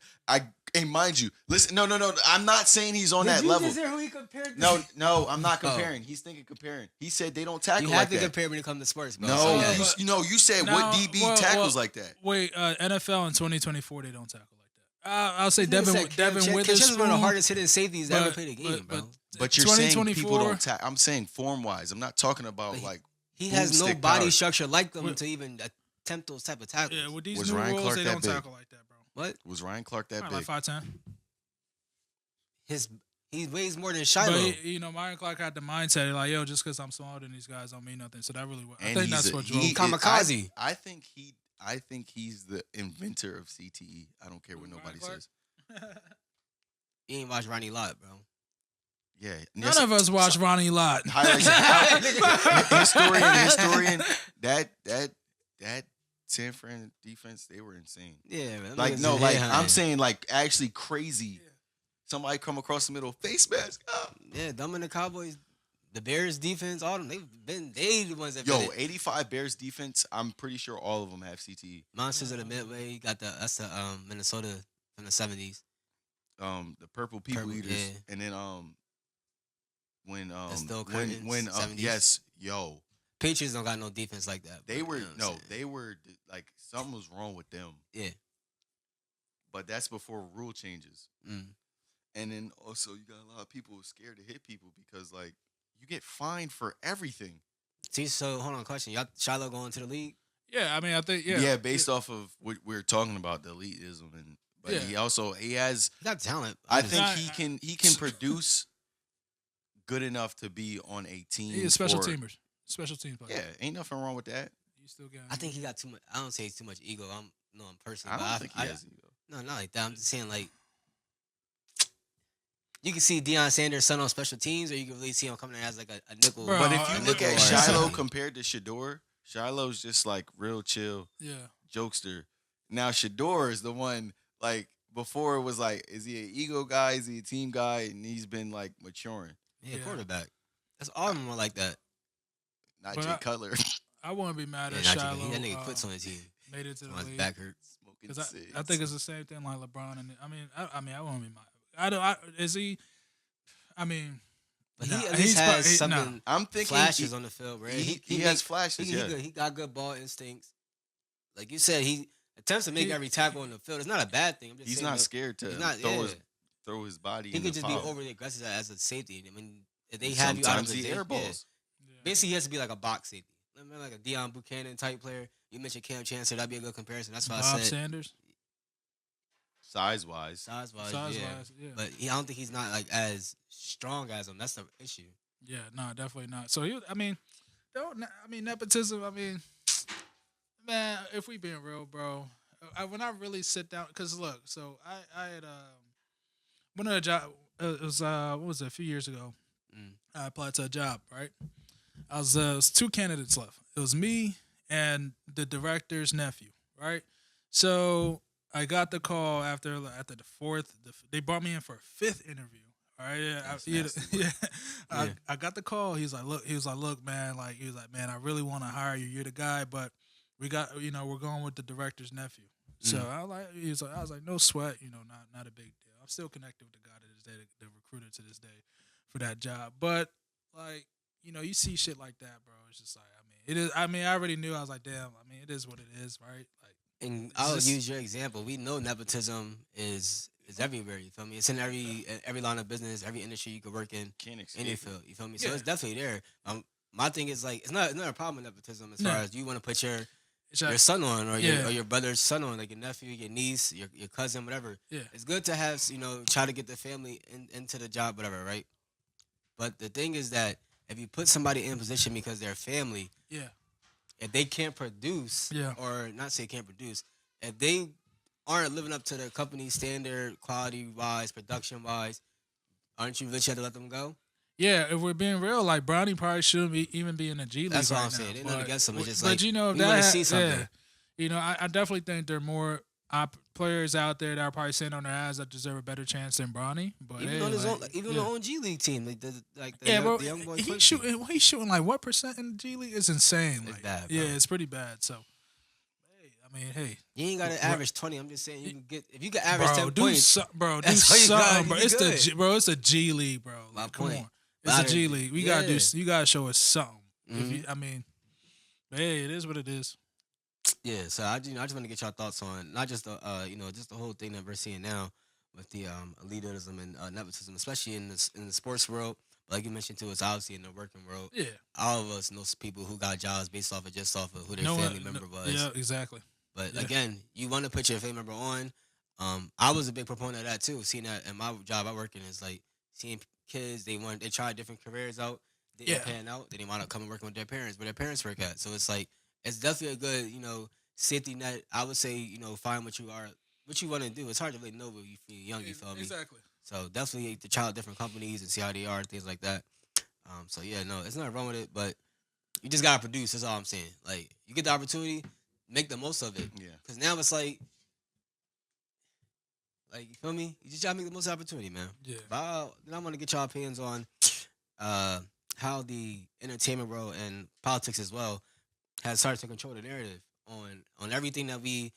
And mind you, listen, no. I'm not saying he's on that level. Just hear who he compared? No, I'm not Oh. comparing. He's thinking comparing. He said they don't tackle You like have to that. compare when it comes to sports, bro. No, So, yeah. you said Now, what DB well, tackles well, like that. Wait, NFL in 2024 they don't tackle like that. I'll say Nigga Devin said Cam Chancellor's Witherspoon. one of the hardest hitting safeties to ever but- play the game, bro. But you're saying people 2024 don't tackle. I'm saying form wise. I'm not talking about But like He has no boomstick body power. structure like them With- to even attempt those type of tackles. Yeah, with these Was new Ryan rules, Clark they that don't big? tackle like that, bro. What? Was Ryan Clark that Probably big? like 5'10". He weighs more than But Shiloh. Ryan Clark had the mindset like, yo, just because I'm smaller than these guys don't mean nothing. So that really, I And think he's that's a- what he- drove. Kamikaze. I think he's the inventor of CTE. I don't care what Who, nobody Ryan says. You ain't watch Ronnie Lott, bro. Yeah, None of us watch Ronnie Lott. highlights. historian. That San Fran defense, they were insane. Yeah, man. Like no, like I'm saying, like actually crazy. Somebody come across the middle, face mask. Ah. Yeah, them and the Cowboys, the Bears defense, all them, they the ones that Yo, been it. 85 Bears defense. I'm pretty sure all of them have CTE. Monsters of the Midway. Got that's the Minnesota from the 70s. The purple people Purple, eaters, yeah. and then when still when Curtains, 70s. yes, yo, Patriots don't got no defense like that. they but, were you know what I'm no, saying? they were like something was wrong with them. Yeah. But that's before rule changes. Mm. And then also you got a lot of people scared to hit people because like you get fined for everything. See, so hold on, question. Y'all Shiloh going to the league? Yeah, I mean, I think Yeah, based off of what we're talking about, the elitism, and but Yeah. he has. He got talent. I just- think Nah, he can produce good enough to be on a team. He is special for- teamers, special teams player. Yeah, ain't nothing wrong with that. You still get. I think he got too much. I don't say it's too much ego. I'm personally. I but don't think he has ego. No, not like that. I'm just saying like. You can see Deion Sanders' son on special teams, or you can really see him coming in as like a nickel. Bro, But if I you look know. at Or Shiloh something. compared to Shador, Shiloh's just like real chill Yeah, jokester. Now Shador is the one like before it was like, is he an ego guy? Is he a team guy? And he's been like maturing. Yeah, Yeah. quarterback. That's all of them are like that. Not But Jay I- Cutler. I wouldn't be mad Yeah, at not Shiloh. Jigga. That nigga quits on his team. Made it to the My league. back hurts. Smoking Because I cigs. think it's the same thing like LeBron and I mean I won't be mad. I don't. Is he? I mean, But nah, he at he's least pro- has he- nah. something I'm thinking flashes on the field, bro. he has flashes. Yeah, He got good ball instincts. Like you said, he attempts to make He- every tackle on the field. It's not a bad thing. I'm just he's saying not that scared to he's not- throw yeah. his body. He in could the just be foul. overly aggressive as a safety. I mean, if they have you out Sometimes of he position, airballs. Yeah. basically, he has to be like a box safety. Like a Deion Buchanan type player. You mentioned Cam Chancellor. That'd be a good comparison. That's why I Bob said Sanders, Size wise, size-wise, size yeah. wise, yeah. But I don't think he's not like as strong as him. That's the issue. Yeah, no, definitely not. So I mean, nepotism. I mean, man, if we being real, bro, when I really sit down, because look, so I had one of the job. It was what was it, a few years ago. Mm. I applied to a job, right? It was 2 candidates left. It was me and the director's nephew, right? So I got the call after the 4th. They brought me in for a 5th interview. All right, That's nasty, yeah. Yeah. I got the call. He was like, look, man, man, I really want to hire you. You're the guy, but we're going with the director's nephew. So I was like, no sweat, not a big deal. I'm still connected with the guy to this day, the recruiter to this day, for that job. But like, you see shit like that, bro. It's just like, I mean, it is. I mean, I already knew. I was like, damn. I mean, it is what it is, right? Like, And it's I'll just use your example. We know nepotism is everywhere. You feel me? It's in every line of business, every industry you could work in, Can't any escape it. field. You feel me? So yeah, it's definitely there. My thing is like it's not a problem with nepotism as far no, as you want to put your it's your like, son on or your yeah, or your brother's son on, like your nephew, your niece, your cousin, whatever. yeah, It's good to have try to get the family into the job, whatever, right? But the thing is that if you put somebody in a position because they're family, yeah, if they can't produce yeah, or not say can't produce, if they aren't living up to the company standard, quality wise, production wise, aren't you literally have to let them go? yeah. If we're being real, like Brownie probably shouldn't even be in the G League That's all I'm right now. saying. Ain't nothing against them. It's just But like if we want that, to see yeah, something. I definitely think there are more players out there that are probably sitting on their ass that deserve a better chance than Bronny. But Even hey, on his like, own, even on yeah. the own G League team, like Yeah, bro. the young boy He's Quincy, shooting like what percent in the G League? It's insane. it's Like, bad, bro. yeah, it's pretty bad. So, hey, I mean, hey, You ain't got to r- average 20. I'm just saying you can get if you can average bro, 10 points. do That's all you got. something, You bro. be good. It's a G League, bro. My Like, come point. on, it's a But G League. We gotta yeah. you gotta show us something. If Hmm. you, I mean, hey, it is what it is. Yeah, so I just want to get your thoughts on not just the just the whole thing that we're seeing now with the elitism and nepotism, especially in the sports world. But like you mentioned too, it's obviously in the working world. Yeah, All of us know some people who got jobs based off of just off of who their no one, family member was. yeah, exactly. But Yeah, again, you want to put your family member on. I was a big proponent of that too. Seeing that in my job I work in is like seeing kids they try different careers out, didn't yeah, pan out, then they wound up coming working with their parents, where their parents work at. So it's like it's definitely a good safety net. I would say find what you want to do. It's hard to really know when you feel young. You feel me? exactly. So definitely to try out different companies and see how they are and things like that. So yeah, no, it's not wrong with it, but you just gotta produce. That's all I'm saying. Like you get the opportunity, make the most of it. Yeah. Cause now it's like you feel me. You just gotta make the most opportunity, man. Yeah, But then I want to get y'all opinions on uh, how the entertainment world and politics as well has started to control the narrative on everything that we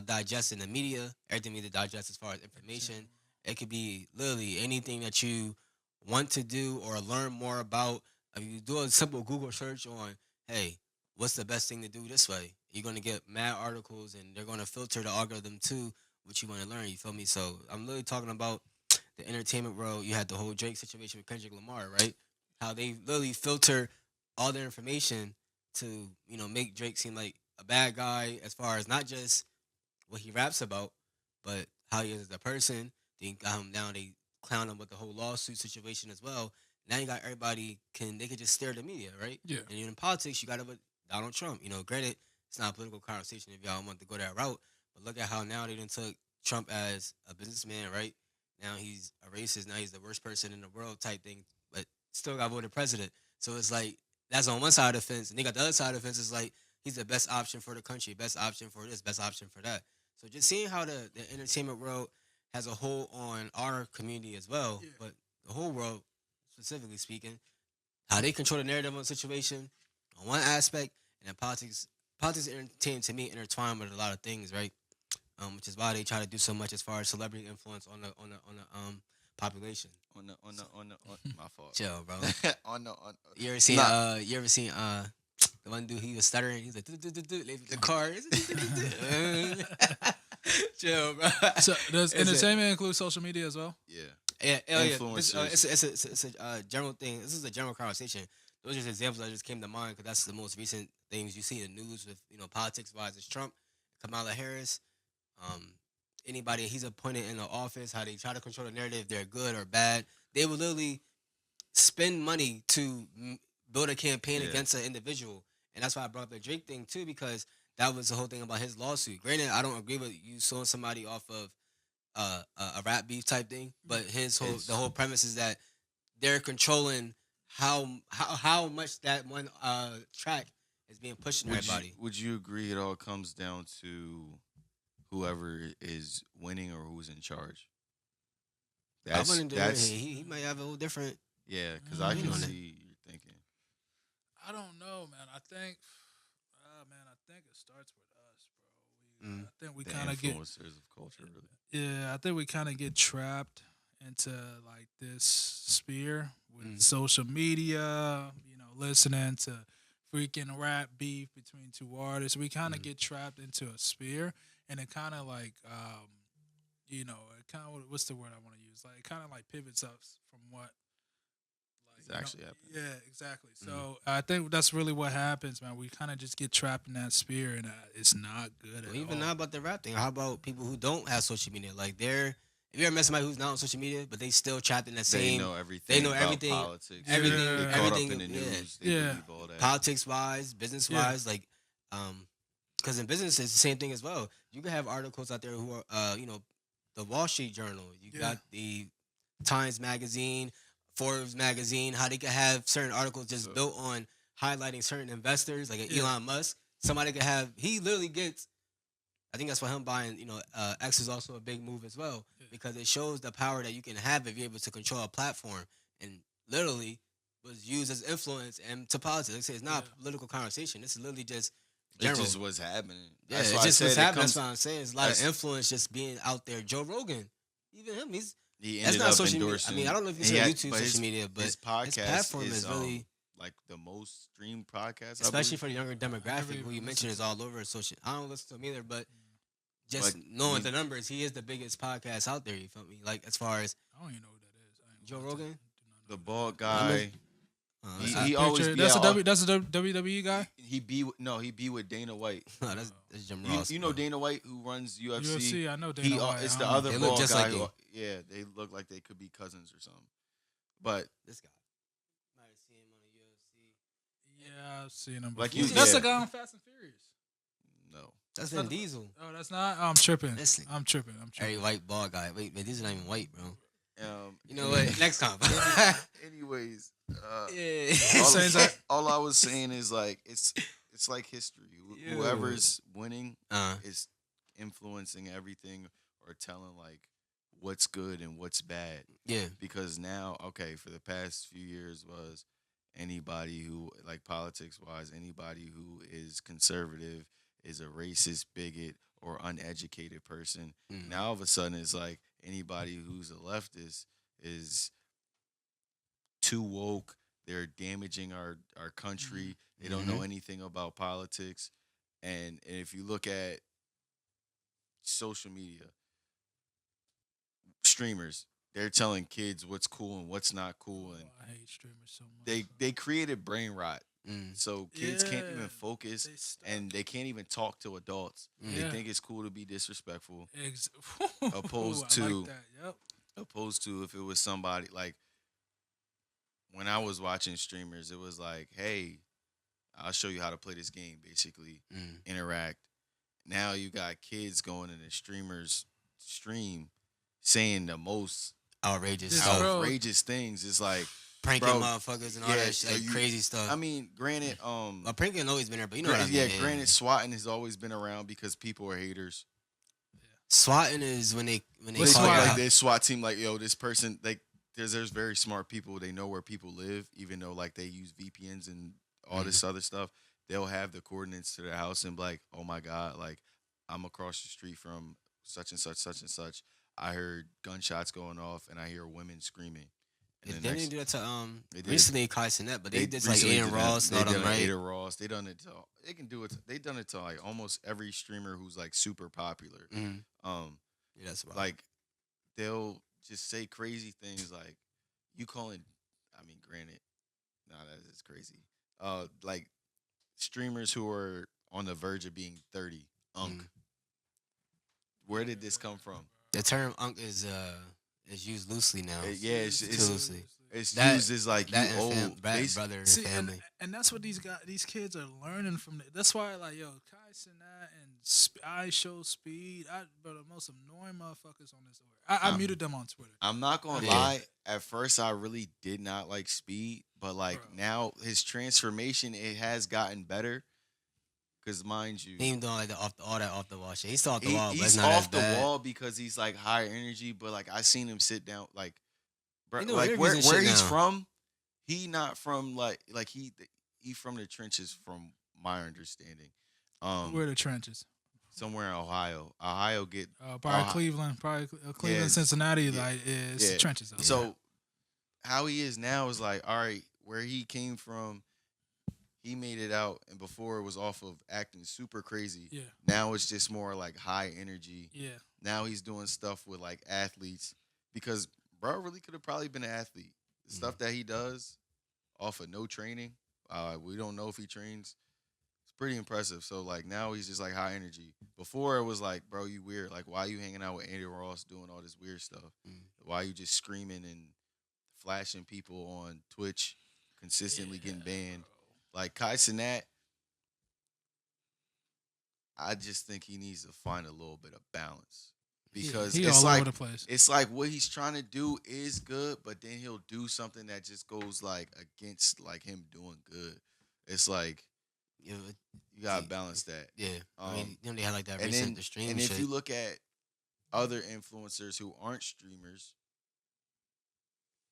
digest in the media, everything we digest as far as information. It could be literally anything that you want to do or learn more about. If you do a simple Google search on, hey, what's the best thing to do this way? You're gonna get mad articles, and they're gonna filter the algorithm to what you want to learn. You feel me? So I'm literally talking about the entertainment world. You had the whole Drake situation with Kendrick Lamar, right? How they literally filter all their information to make Drake seem like a bad guy as far as not just what he raps about, but how he is as a person. They got him down. They clown him with the whole lawsuit situation as well. Now you got everybody they could just stare at the media, right? yeah, And in politics, you got it with Donald Trump. Granted, it's not a political conversation if y'all want to go that route, but look at how now they done took Trump as a businessman, right? Now he's a racist. Now he's the worst person in the world type thing, but still got voted president. So it's like that's on one side of the fence, and they got the other side of the fence is like he's the best option for the country, best option for this, best option for that. So just seeing how the entertainment world has a hold on our community as well, yeah. but the whole world specifically speaking, how they control the narrative on the situation on one aspect, and then politics and entertainment to me intertwined with a lot of things, right? Which is why they try to do so much as far as celebrity influence on the population. On my fault. Chill, bro. on You ever seen Nah. the one dude he was stuttering. He's like the car. Chill, bro. So does It's a- entertainment include social media as well? Yeah. Yeah, yeah. Influencers. It's a general thing. This is a general conversation. Those are just examples that just came to mind because that's the most recent things you see in the news with politics wise. It's Trump, Kamala Harris, um, anybody he's appointed in the office. How they try to control the narrative, if they're good or bad. They will literally spend money to build a campaign Yeah. against an individual, and that's why I brought up the Drake thing too because that was the whole thing about his lawsuit. Granted, I don't agree with you suing somebody off of a rap beef type thing, but the whole premise is that they're controlling how much that one track is being pushed on everybody. Would you agree it all comes down to whoever is winning or who's in charge? I wouldn't do it. That's He might have a whole different. yeah, because I can on it. see you're thinking. I don't know, man. I think, man, I think it starts with us, bro. Mm. I think we The kind of get influencers of culture, really. yeah, I think we kind of get trapped into like this sphere with Mm. social media, listening to freaking rap beef between two artists. We kind of Mm. get trapped into a sphere, and it kind of like, it kind of what's the word I want to use? Like, it kind of like pivots us from what, like, It's actually happening. yeah, exactly. Mm. So I think that's really what happens, man. We kind of just get trapped in that sphere, and it's not good Well, at even all. not about the rap thing. How about people who don't have social media? Like they're if you ever met somebody who's not on social media, but they still trapped in the They same. know They everything know about everything, politics. everything, They Yeah, caught up everything. in the Yeah, news. They yeah, believe all that. politics wise, business yeah, wise, like, because in business it's the same thing as well. You can have articles out there who are, the Wall Street Journal. You yeah, got the Times Magazine, Forbes Magazine. How they could have certain articles just So built on highlighting certain investors, like an yeah, Elon Musk. Somebody could have. He literally gets. I think that's why him buying, X is also a big move as well yeah, because it shows the power that you can have if you're able to control a platform and literally was used as influence and to politics. Like I say, it's not yeah. a political conversation. This is literally just it's general. just what's happening. Yeah, That's it's why I just what's said it happening. That's comes. what I'm saying. It's a lot of That's influence just being out there. Joe Rogan, even him, he that's ended not up social media. I endorsing. mean, I don't know if you and he say had- YouTube but social media, but his his podcast platform is is really, like the most streamed podcast, I especially believe. for the younger I never demographic, who even you mentioned listened is to all over social. I don't listen to him either, but But just knowing you, the numbers, he is the biggest podcast out there. You feel me? Like as far as I don't even know who that is. I ain't Joe gonna lie to you. Rogan, Do not the know bald who that is. I'm guy, That's I, his he always picture. be out. That's a WWE guy. He be with Dana White. no, that's Jim You Ross. you know Bro. Dana White who runs UFC. UFC. I know Dana White. It's I the don't know. other They look bald just guy. like him. Yeah, they look like they could be cousins or something. But This guy. Might have seen him on the UFC. Yeah, I've seen him. Like Before. you- That's yeah. the guy on Fast and Furious. no, That's Not Vin the- Diesel. Oh, that's not. Oh, I'm tripping. Listen. I'm tripping. I'm Very tripping. white bald guy. Wait, these are not even white, bro. You know any- what? Next comp. anyways, yeah. Saying that- all I was saying is like it's like history. Yeah. Whoever's winning Uh, is influencing everything or telling like what's good and what's bad. yeah. Because now, okay, for the past few years was anybody who like politics wise, anybody who is conservative is a racist, bigot, or uneducated person. Mm. Now all of a sudden it's like anybody who's a leftist is too woke. They're damaging our country. They don't know anything about politics. And if you look at social media, streamers, they're telling kids what's cool and what's not cool, and Oh, I hate streamers so much. they created brain rot. Mm. So kids can't Yeah, even focus they stuck. and they can't even talk to adults. Mm. They Yeah. think it's cool to be disrespectful, Ex- Opposed I to- like that. Yep. opposed to if it was somebody like when I was watching streamers, it was like, hey, I'll show you how to play this game, basically. Mm. Interact. Now you got kids going in the streamers stream saying the most Outrageous This stuff. bro- outrageous things. It's like, Pranking bro, motherfuckers and all yeah, that shit, like you- crazy stuff. I mean, granted, well, pranking always been there, but you know what I mean. yeah, granted, swatting has always been around because people are haters. Swatting is when they What's call swatting? you Like out. this SWAT team, like yo, this person, like there's very smart people. They know where people live, even though like they use VPNs and all Mm-hmm. this other stuff. They'll have the coordinates to their house and be like, oh my god, like I'm across the street from such and such, such and such. I heard gunshots going off and I hear women screaming. And They the didn't next, do that to They did. recently Kai Sinet, but they did like recently Aiden did that. Ross and all They them, done right? Ada Ross. They done it to. They can do it. They done it to like almost every streamer who's like super popular. Mm. Um, Yeah, that's wild. like they'll just say crazy things like you calling. I mean, granted, nah, that is crazy. Like streamers who are on the verge of being 30, unk. Mm. Where did this come from? The term "unk" is used loosely now. Yeah, it's Too it's, loosely. it's That- used as like That you and old. brother and See, family. and that's what these kids are learning from. That's why, like, yo, Kai Cenat and I Show Speed, bro, the most annoying motherfuckers on this earth. I muted them on Twitter. I'm not gonna Yeah. lie. At first, I really did not like Speed, but like Bro. now, his transformation it has gotten better. Cause mind you, He ain't doing like all that off the wall shit. He's still off the wall, but he's it's not off as the bad. wall because he's like high energy. But like I seen him sit down, like, bro, He doing like interviews and where shit he's now. from. He not from like he from the trenches, from my understanding. We're the trenches. somewhere in Ohio. Ohio get Probably Ohio, Cleveland, Cleveland, yes, Cincinnati. yeah, Like it's the yeah. trenches out Yeah. there. So how he is now is like, all right, where he came from, he made it out, and before it was off of acting super crazy. Yeah, Now it's just more like high energy. yeah, Now he's doing stuff with like athletes because bro really could have probably been an athlete. The Mm. stuff that he does off of no training, we don't know if he trains. It's pretty impressive. So like now he's just like high energy. Before it was like, bro, you weird. Like why you hanging out with Andy Ross doing all this weird stuff? Mm. Why you just screaming and flashing people on Twitch, consistently yeah, getting banned? bro. Like Kai Cenat, I just think he needs to find a little bit of balance because He all over the place. it's like what he's trying to do is good, but then he'll do something that just goes like against like him doing good. It's like Yeah, you gotta see, balance that. yeah. I mean, Um, they had like that and recent then the stream and if shit. you look at other influencers who aren't streamers,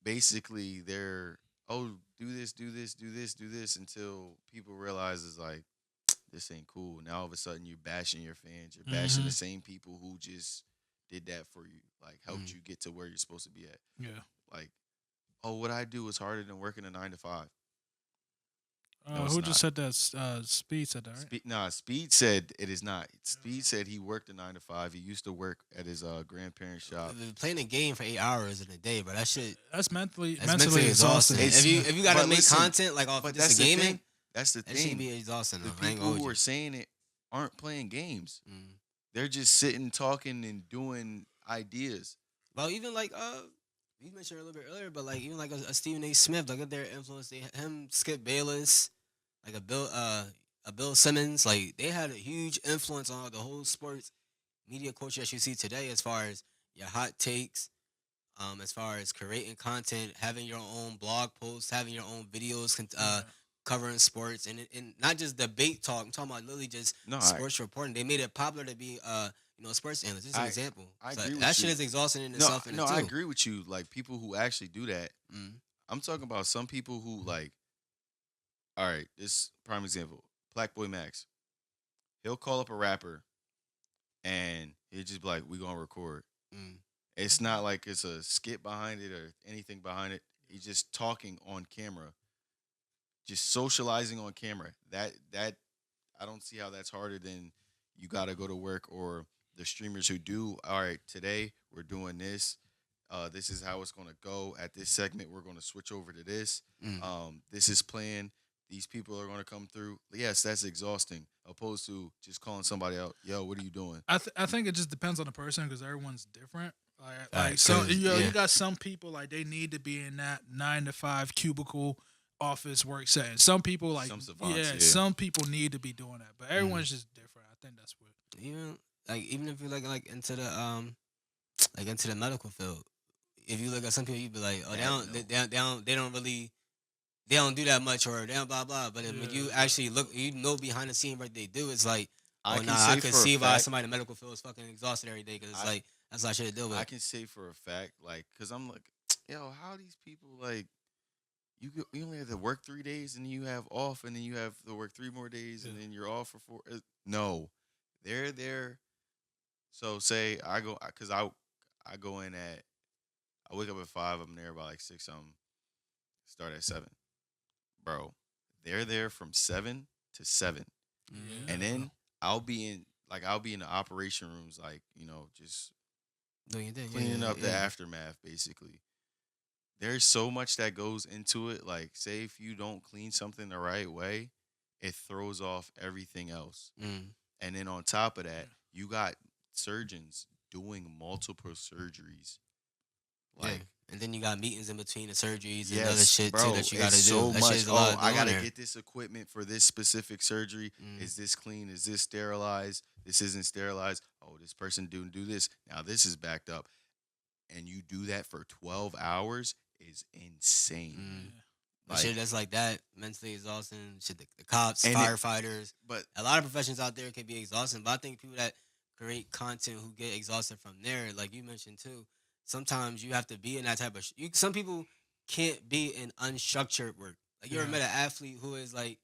basically they're oh do this, do this, do this, do this until people realize it's like this ain't cool. Now all of a sudden you're bashing your fans. You're bashing Hmm. the same people who just did that for you, like helped Mm. you get to where you're supposed to be at. Yeah. Like, oh, what I do is harder than working a 9 to 5. No, it's Who just not. said that? Speed said that, right? Speed said it is not. Speed said he worked a 9 to 5. He used to work at his grandparents' shop. Playing a game for 8 hours in a day, but that shit That's mentally that's mentally mentally exhausting. exhausting. It's If you gotta but make listen, content like off but just that's a the gaming, thing. That's the that shit can thing. be exhausting. The Though. I ain't gonna people hold who you. are saying it aren't playing games. Mm. They're just sitting, talking, and doing ideas. Well, even like you mentioned a little bit earlier, but like even like a Stephen A. Smith, like their influence, him, Skip Bayless, like a Bill Simmons, like they had a huge influence on the whole sports media culture that you see today, as far as your hot takes, as far as creating content, having your own blog posts, having your own videos, Yeah. covering sports, and not just debate talk. I'm talking about literally just No, sports reporting. They made it popular to be a sports analyst. This is an I, example. I So agree that with shit you. is exhausting in No, itself in no, it I too. agree with you. Like people who actually do that. Mm, I'm talking about some people who like. All right, this prime example. Black Boy Max. He'll call up a rapper, and he'll just be like, "We gonna record." mm, It's not like it's a skit behind it or anything behind it. He's just talking on camera, just socializing on camera. That I don't see how that's harder than you got to go to work or the streamers who do. All right, today we're doing this. This is how it's going to go. At this segment, we're going to switch over to this. mm. This is planned. These people are going to come through. Yes, that's exhausting. Opposed to just calling somebody out. Yo, what are you doing? I think it just depends on the person because everyone's different. Like Alright, so, 'cause, you yeah. got some people like they need to be in that 9 to 5 cubicle office work setting. Some people like Some savants, yeah. some people need to be doing that, but Mm. everyone's just different. I think that's what. Even if you like into the like into the medical field, if you look at some people, you be like, oh, Heck no. they don't really they don't do that much or they don't blah blah. But when you Yeah. actually look, the behind the scene what they do, it's like, I oh can nah, say I could for a see why fact. somebody in the medical field is fucking exhausted every day because it's I- like that's a lot of shit to deal with. I can say for a fact, like, cause I'm like, yo, how these people like, you only have to work 3 days and then you have off and then you have to work 3 more days and Yeah. then you're off for 4. No, they're there. So say I go, cause I go in at, I wake up at 5. I'm there by like 6. Start at 7, bro. They're there from 7 to 7, Mhm. and then I'll be in the operation rooms, like just Doing your thing, cleaning up the yeah. aftermath, basically. There's so much that goes into it. Like, say if you don't clean something the right way, it throws off everything else. Mm. And then on top of that, Yeah. you got surgeons doing multiple surgeries. Yeah. Like, And then you got meetings in between the surgeries and other yes, shit bro, too that you gotta it's do. so That much. shit is a lot Oh, I doing gotta there. get this equipment for this specific surgery. Mm. Is this clean? Is this sterilized? This isn't sterilized. Oh, this person didn't do this. Now this is backed up. And you do that for 12 hours is insane. Mm. Yeah. But shit Like, that's like that, mentally exhausting. Shit, the cops, And it- firefighters, but a lot of professions out there can be exhausting. But I think people that create content who get exhausted from there, like you mentioned too, sometimes you have to be in that type of. Some people can't be in unstructured work. Like you ever Yeah. met an athlete who is like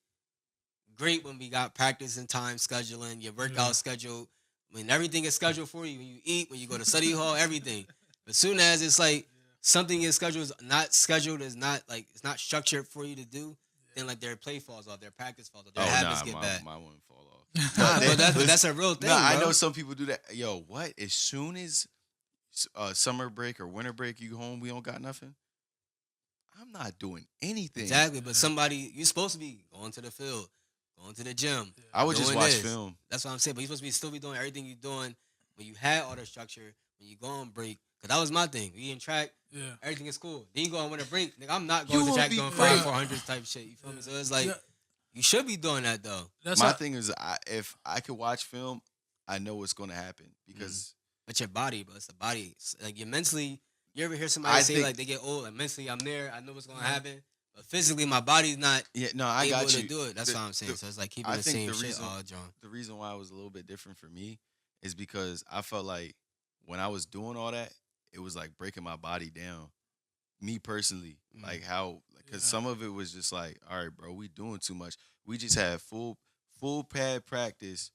great when we got practice and time scheduling, your workout Yeah. schedule When everything is scheduled for you, when you eat, when you go to study hall, everything. As soon as it's like something is scheduled, is not like it's not structured for you to do, then like their play falls off, their practice falls off, their Oh habits nah, get bad. my wouldn't fall off. Nah, They- but listen, that's a real thing, nah, I bro. know some people do that. Yo, what? As soon as summer break or winter break, you home, we don't got nothing. I'm not doing anything. Exactly, but somebody you're supposed to be going to the field, going to the gym. I would just doing watch this. film. That's what I'm saying. But you're supposed to be still be doing everything you're doing when you had all the structure. When you go on break, cause that was my thing. We in track, Yeah. everything is cool. Then you go on winter break, nigga. I'm not You going to would track be doing great. 400 type shit. You feel me? So it's like Yeah. you should be doing that though. That's My how, thing is, if I could watch film, I know what's going to happen because But your body, bro, it's the body. Like you mentally, you ever hear somebody I say think- like they get old? Like mentally, I'm there. I know what's gonna happen. But physically, my body's not yeah, no, I able got to you. do it. That's The- what I'm saying. the- So it's like keeping I the think same the shit reason- all John. The reason why it was a little bit different for me is because I felt like when I was doing all that, it was like breaking my body down. Me personally, like how, because some of it was just like, all right, bro, we doing too much. We just had full pad practice,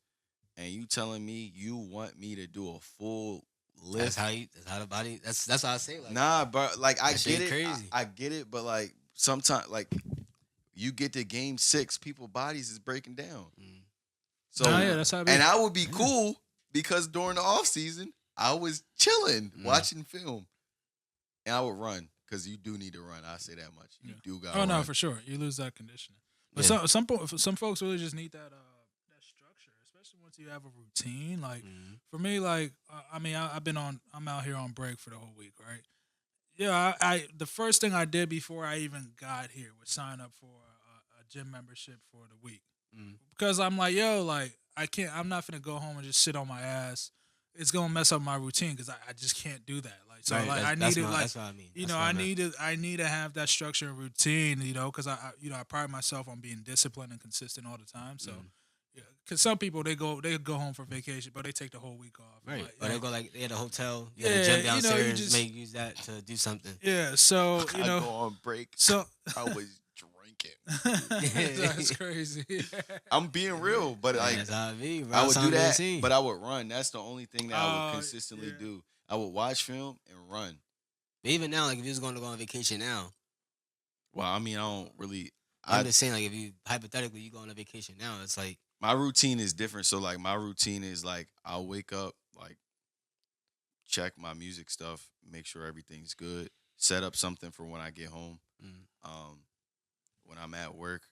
and you telling me you want me to do a full lift? That's how the body. That's how I say like. Nah, bro. Like I That shit get it. crazy. I get it, but like sometimes, like you get to game 6, people bodies is breaking down. So Nah, yeah, that's how it be. and I would be cool because during the off season, I was chilling, Mm. watching film, and I would run because you do need to run. I say that much. You do got. Oh no, run. for sure. You lose that conditioning. But Yeah. some folks really just need that structure, especially once you have a routine. Like Mhm. for me, like I mean, I'm out here on break for the whole week, right? Yeah, I the first thing I did before I even got here was sign up for a gym membership for the week Mm. because I'm like, yo, like I'm not gonna go home and just sit on my ass. It's gonna mess up my routine because I just can't do that. Like so, Right, like I that's need to like that's what I mean. you That's know, what I meant. need to have that structure and routine, you know, because I pride myself on being disciplined and consistent all the time. So, yeah, because some people they go home for vacation, but they take the whole week off. Right. Like, Or they like, go like they had a hotel, you got Yeah, a gym you know, you downstairs, just- may use that to do something. yeah. So you I go know, on break. so I was drinking. that's crazy. I'm being real, but like That's how it be, bro. I That's would how do it that, seem. but I would run. That's the only thing that I Oh, would consistently yeah. do. I would watch film and run. But even now, like if you was going to go on vacation now, Well, I mean, I don't really. I'm just saying, like if you hypothetically you go on a vacation now, it's like My routine is different. So like my routine is like I'll wake up, like check my music stuff, make sure everything's good, set up something for when I get home. mm, When I'm at work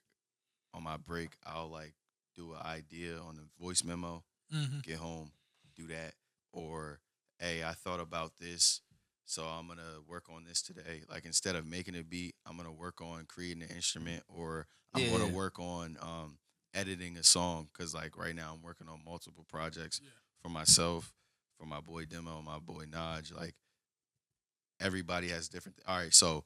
on my break, I'll like do an idea on the voice memo, hmm get home, do that. Or hey, I thought about this, so I'm gonna work on this today. Like instead of making a beat, I'm gonna work on creating an instrument, or I'm gonna Yeah. work on editing a song. Cause like right now I'm working on multiple projects Yeah. for myself, for my boy Demo, and my boy Naj. Like everybody has different. All right, so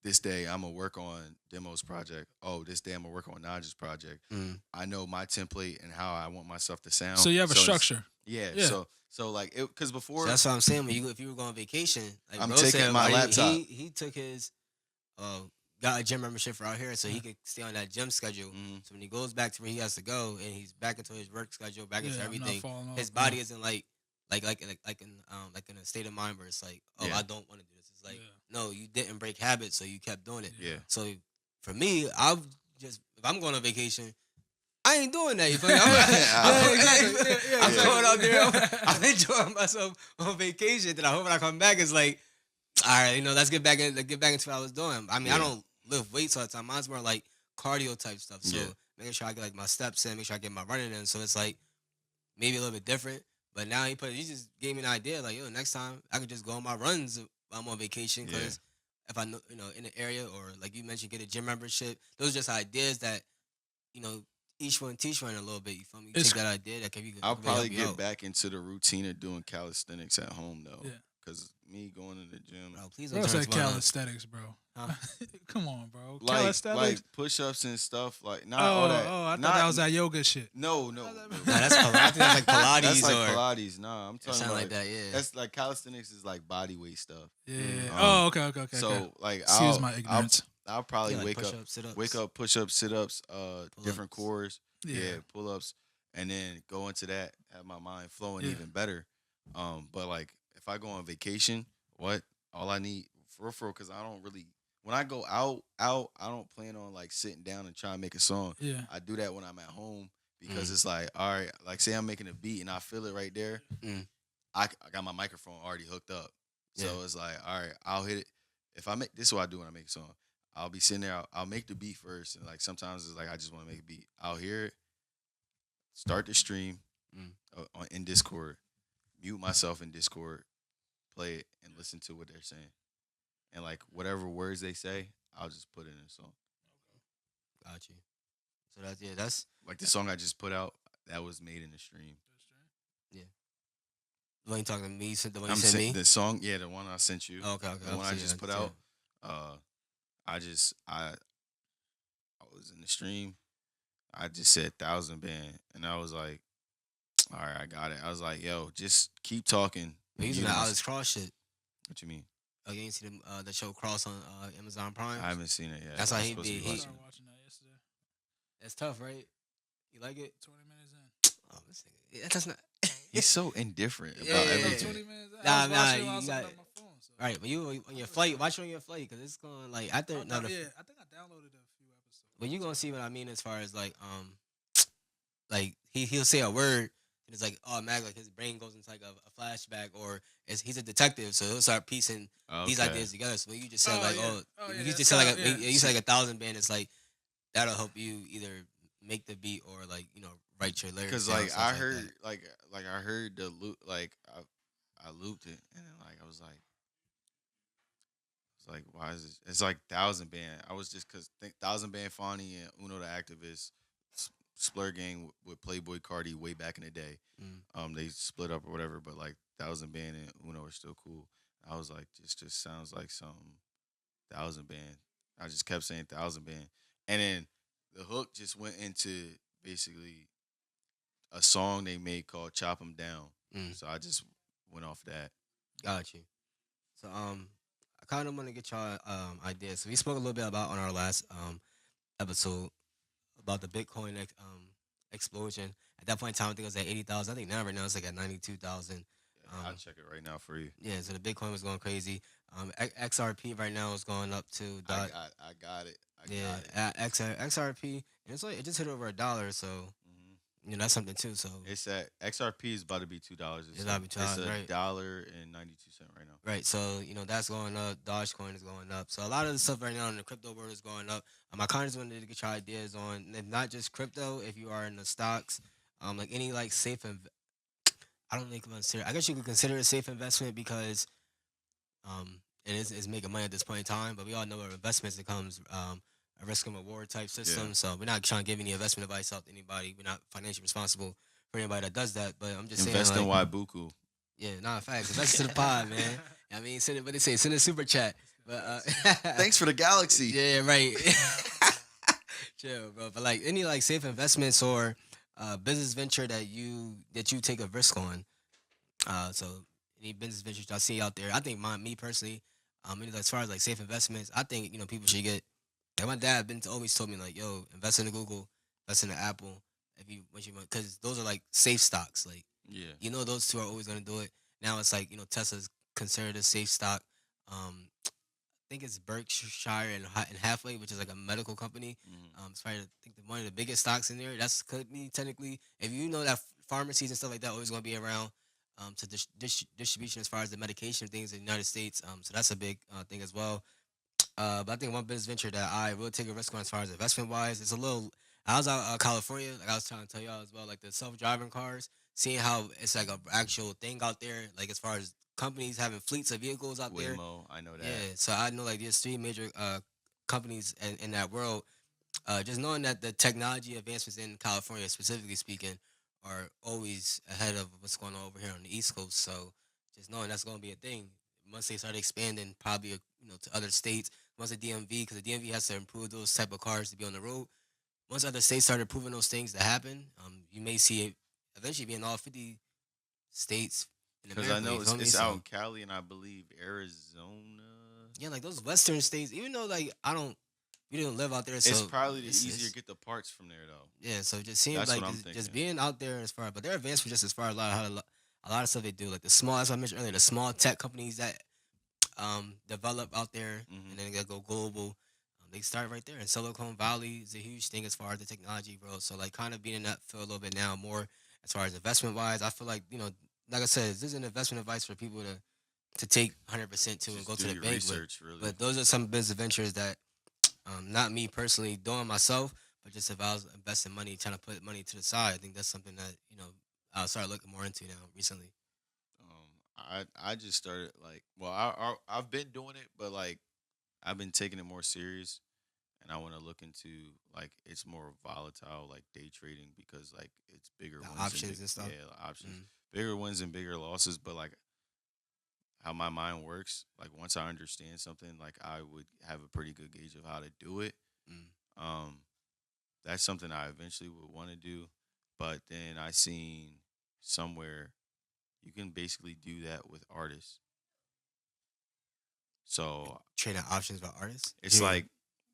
this day I'm gonna work on Demo's project. Oh, this day I'm gonna work on Naj's project. mm, I know my template and how I want myself to sound. So you have a it's- structure. Yeah, Yeah. So like it, cause before so that's what I'm saying. When if you were going on vacation, like I'm bro taking said, my like, laptop. He took his got a gym membership for out here, so he could stay on that gym schedule. Mhm. So when he goes back to where he has to go, and he's back into his work schedule, back into Yeah, I'm not everything, falling off, his yeah. body isn't like in a state of mind where it's like, oh, Yeah. I don't want to do this. It's like, Yeah. no, you didn't break habits, so you kept doing it. Yeah. So for me, I've just if I'm going on vacation, I ain't doing that. You feel me? I'm, Yeah, exactly. Yeah, I'm yeah. going out there. I'm enjoying myself on vacation. Then I hope when I come back, it's like, all right, you know, let's get back into what I was doing. I mean, I Yeah. don't lift weights all the time. Mine's more like cardio type stuff. So Yeah. making sure I get like my steps in, make sure I get my running in. So it's like maybe a little bit different. But now he just gave me an idea. Like, yo, next time I could just go on my runs if I'm on vacation. Yeah. Because if I know, you know, in the area or like you mentioned, get a gym membership. Those are just ideas that, you know, each one teach one a little bit. You feel me? You It's- take that idea that can be. I'll can really probably help you get out. back into the routine of doing calisthenics at home though. Yeah. Cause me going to the gym, Bro, please Bro don't turn said to my- calisthenics, bro. Huh? Come on, bro. like Calisthenics. push-ups and stuff, like not oh, all that. I thought not, that was that yoga shit. No. Nah, that's I think that's like Pilates That's like or Pilates. Nah, I'm or talking something about like that. Yeah. That's like calisthenics is like body weight stuff. Yeah. Um, Oh, okay. So Okay. like Excuse my ignorance. I'll probably Yeah, like wake up, push-ups, sit-ups, push-ups, sit-ups, different pull-ups. cores. Yeah, pull-ups. and then go into that, have my mind flowing Yeah. even better. But like if I go on vacation, what all I need for real, because I don't really when I go out, I don't plan on like sitting down and trying to make a song. Yeah. I do that when I'm at home because Mm, it's like, all right, like say I'm making a beat and I feel it right there. mm, I got my microphone already hooked up, so yeah. it's like, all right, I'll hit it. If I make this, is what I do when I make a song. I'll be sitting there. I'll make the beat first, and like sometimes it's like I just want to make a beat. I'll hear it, start the stream Mm. on in Discord, mute myself in Discord, play it, and listen to what they're saying. And like whatever words they say, I'll just put it in a song. Got you. So that's yeah. That's Like the song I just put out, that was made in the stream. yeah. The one you talking to me? The one you I'm sent me? the song, yeah, the one I sent you, Oh, okay, okay. the one I See, just put yeah. out. Uh, I was in the stream. I just said 1,000 band, and I was like, all right, I got it. I was like, yo, just keep talking. We're using the Alex Cross shit. What you mean? Oh, you ain't see the show Cross on Amazon Prime? I haven't seen it yet. That's how I'm he supposed be. to I He, watching started it. watching that yesterday. that's tough, right? You like it? 20 minutes in. Oh, this nigga. Yeah, that's not. He's so indifferent Yeah, about yeah, I'm yeah. everything. 20 minutes in. Nah, I was nah, watching it you while I was got on my phone. So. right. When you on your flight, watch it on your flight because it's going like after Oh, no, the, yeah, I think I downloaded a few episodes. when you gonna see what I mean as far as like he'll say a word and it's like automatic like his brain goes into like a flashback or he's a detective so he'll start piecing these Okay. ideas together. So when you just said Oh, like yeah. Oh, yeah, you that's just said like kinda- yeah. you said like 1,000 band, it's like that'll help you either make the beat or like write your lyrics Because down, like stuff I like heard that. like I heard the loop like I looped it and then like I was like it's like why is this? It's like 1,000 band. I was just because 1,000 band Fawny and Uno the Activist Splur Gang with Playboy Cardi way back in the day. Mm. They split up or whatever, but like 1,000 band and Uno are still cool. I was like, this just sounds like some 1,000 band. I just kept saying 1,000 band, and then the hook just went into basically a song they made called "Chop 'Em Down." Mm. So I just went off that. Got you. So I kind of want to get y'all ideas. So we spoke a little bit about on our last episode about the Bitcoin explosion. At that point in time, I think it was at 80,000. I think now right now it's like at 92,000. Yeah, I'll check it right now for you. Yeah, so the Bitcoin was going crazy. XRP right now is going up to I got it. I yeah, got it. XRP, and it's like it just hit over $1. So Mhm. that's something too. So It's at XRP is about to be $2. it's about to be It's $2, a right? $1.92 right now. Right, so that's going up. Dogecoin is going up. So a lot of the stuff right now in the crypto world is going up. I kind of just wanted to get your ideas on not just crypto. If you are in the stocks, like any like safe I don't think consider. I guess you could consider it a safe investment because it is making money at this point in time. But we all know where investments it comes a risk and reward type system. Yeah. So we're not trying to give any investment advice out to anybody. We're not financially responsible for anybody that does that. But I'm just Invest saying in like Waibuku. yeah, nah, facts. Invest to the pod, man. I mean, send it. What they say? Send a super chat. But Thanks for the galaxy. yeah, right. Chill, bro. But like any like safe investments or business venture that you take a risk on. So any business ventures I see out there, I think me personally, as far as like safe investments, I think people should get. Like my dad been always told me like, yo, invest in the Google, invest in the Apple, if you once you because those are like safe stocks. Like Yeah. those two are always gonna do it. Now it's like Tesla's considered a safe stock. I think it's Berkshire and Halfway, which is like a medical company. Mhm. It's probably I think one of the biggest stocks in there. That's could be technically if you know that pharmacies and stuff like that always going to be around to distribution as far as the medication things in the United States. So that's a big thing as well. But I think one business venture that I will take a risk on as far as investment wise, it's a little. I was out California, like I was trying to tell y'all as well, like the self driving cars, seeing how it's like a actual thing out there, like as far as companies having fleets of vehicles out there. Waymo, I know that. Yeah, so I know like there's three major companies in that world. Just knowing that the technology advancements in California, specifically speaking, are always ahead of what's going on over here on the East Coast. So just knowing that's going to be a thing once they start expanding, probably to other states. Once the DMV, because the DMV has to improve those type of cars to be on the road. Once other states start approving those things to happen, you may see it eventually be in all 50 states in Because I America. know You feel me? it's So out in Cali and I believe Arizona. yeah, like those Western states, even though like I don't we didn't live out there, It's so probably the easier to it's get the parts from there though. yeah. So it just seems That's what like I'm just thinking. being out there as far, but they're advanced for just as far as a lot of stuff they do, like the small. As I mentioned earlier, the small tech companies that develop out there Hmm. and then they go global. They start right there, and Silicon Valley is a huge thing as far as the technology, bro. So like, kind of being in that field a little bit now, more as far as investment wise. I feel like like I said, this is an investment advice for people to take 100% to and Just go do to the your bank with. research, really. But those are some business ventures that not me personally doing myself, but just if I was investing money, trying to put money to the side, I think that's something that I'll start looking more into now recently. I just started like, well, I've been doing it, but like I've been taking it more serious, and I want to look into like it's more volatile, like day trading, because like it's bigger The wins and options and stuff. options, Mm, bigger wins and bigger losses. But like how my mind works, like once I understand something, like I would have a pretty good gauge of how to do it. mm. Um, that's something I eventually would want to do, but then I seen somewhere you can basically do that with artists. So Trading options by artists. it's like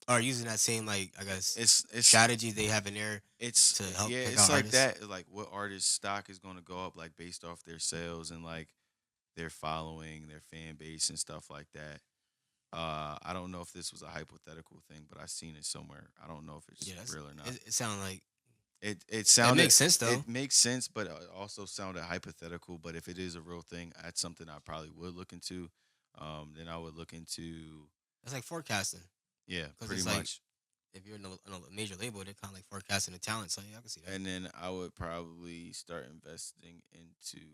Or using that same, like, I guess, it's strategy they have in there to help yeah, pick it's out like artists. that. Like what artist stock is going to go up, like based off their sales and like their following, their fan base and stuff like that. I don't know if this was a hypothetical thing, but I seen it somewhere. I don't know if it's Yeah, real or not. it sounds like It it sounded makes sense though. it makes sense, but it also sounded hypothetical. But if it is a real thing, that's something I probably would look into. Then I would look into, It's like forecasting yeah, because pretty it's like much. if you're in a major label, they're kind of like forecasting the talent. So yeah, I can see that. And then I would probably start investing into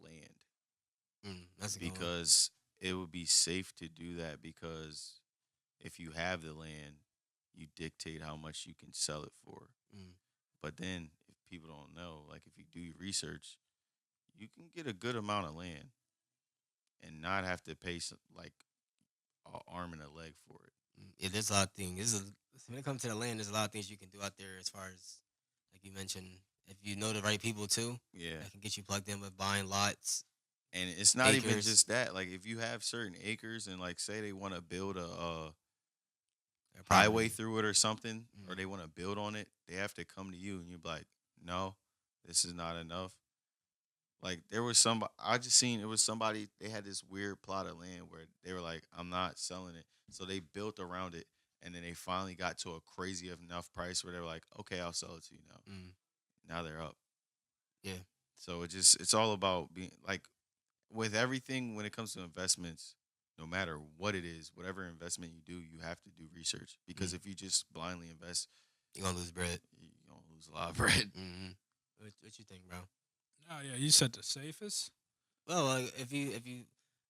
land, That's a good one. because it would be safe to do that, because if you have the land, you dictate how much you can sell it for. Mm. But then if people don't know, like if you do your research, you can get a good amount of land and not have to pay like an arm and a leg for it. Yeah, there's a lot of things. When it comes to the land, there's a lot of things you can do out there as far as like you mentioned. If you know the right people too, Yeah. that can get you plugged in with buying lots, And it's not even acres, just that. Like if you have certain acres and like say they want to build a or highway property. through it or something, or Mm. they want to build on it, they have to come to you and you're like, no, this is not enough. Like there was some, I just seen it was somebody, they had this weird plot of land where they were like, I'm not selling it. So they built around it, and then they finally got to a crazy enough price where they were like, okay, I'll sell it to you now. Mm. Now they're up. Yeah, So it's all about being like, with everything when it comes to investments, no matter what it is, whatever investment you do, you have to do research, because mm. if you just blindly invest, You're gonna lose bread. you're gonna lose a lot of bread. What you think, bro? Oh yeah, you said the safest. Well, like, if you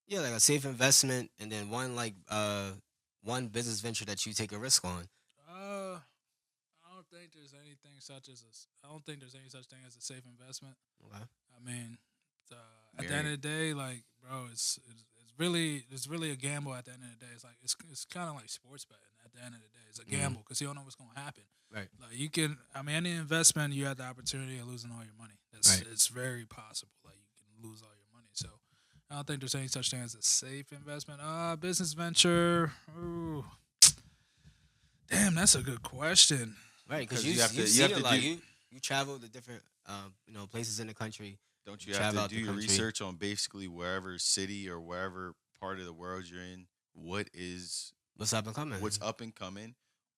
yeah, like a safe investment, and then one business venture that you take a risk on. I don't think there's anything such as I don't think there's any such thing as a safe investment. Okay. I mean, at the end Mary, of the day, like, bro, it's really a gamble. At the end of the day, it's kind of like sports betting. At the end of the day, it's a Mm. gamble because you don't know what's gonna happen. Right. Like you can, I mean, any investment you have the opportunity of losing all your money. Right. It's very possible. Like you can lose all your money. So I don't think there's any such thing as a safe investment. Business venture. Ooh, damn, that's a good question. Right, because because you have to you've you seen have a to lot. do You travel to different places in the country. don't You you have travel to out do the your country. research on basically wherever city or wherever part of the world you're in, what is What's up and coming? what's up and coming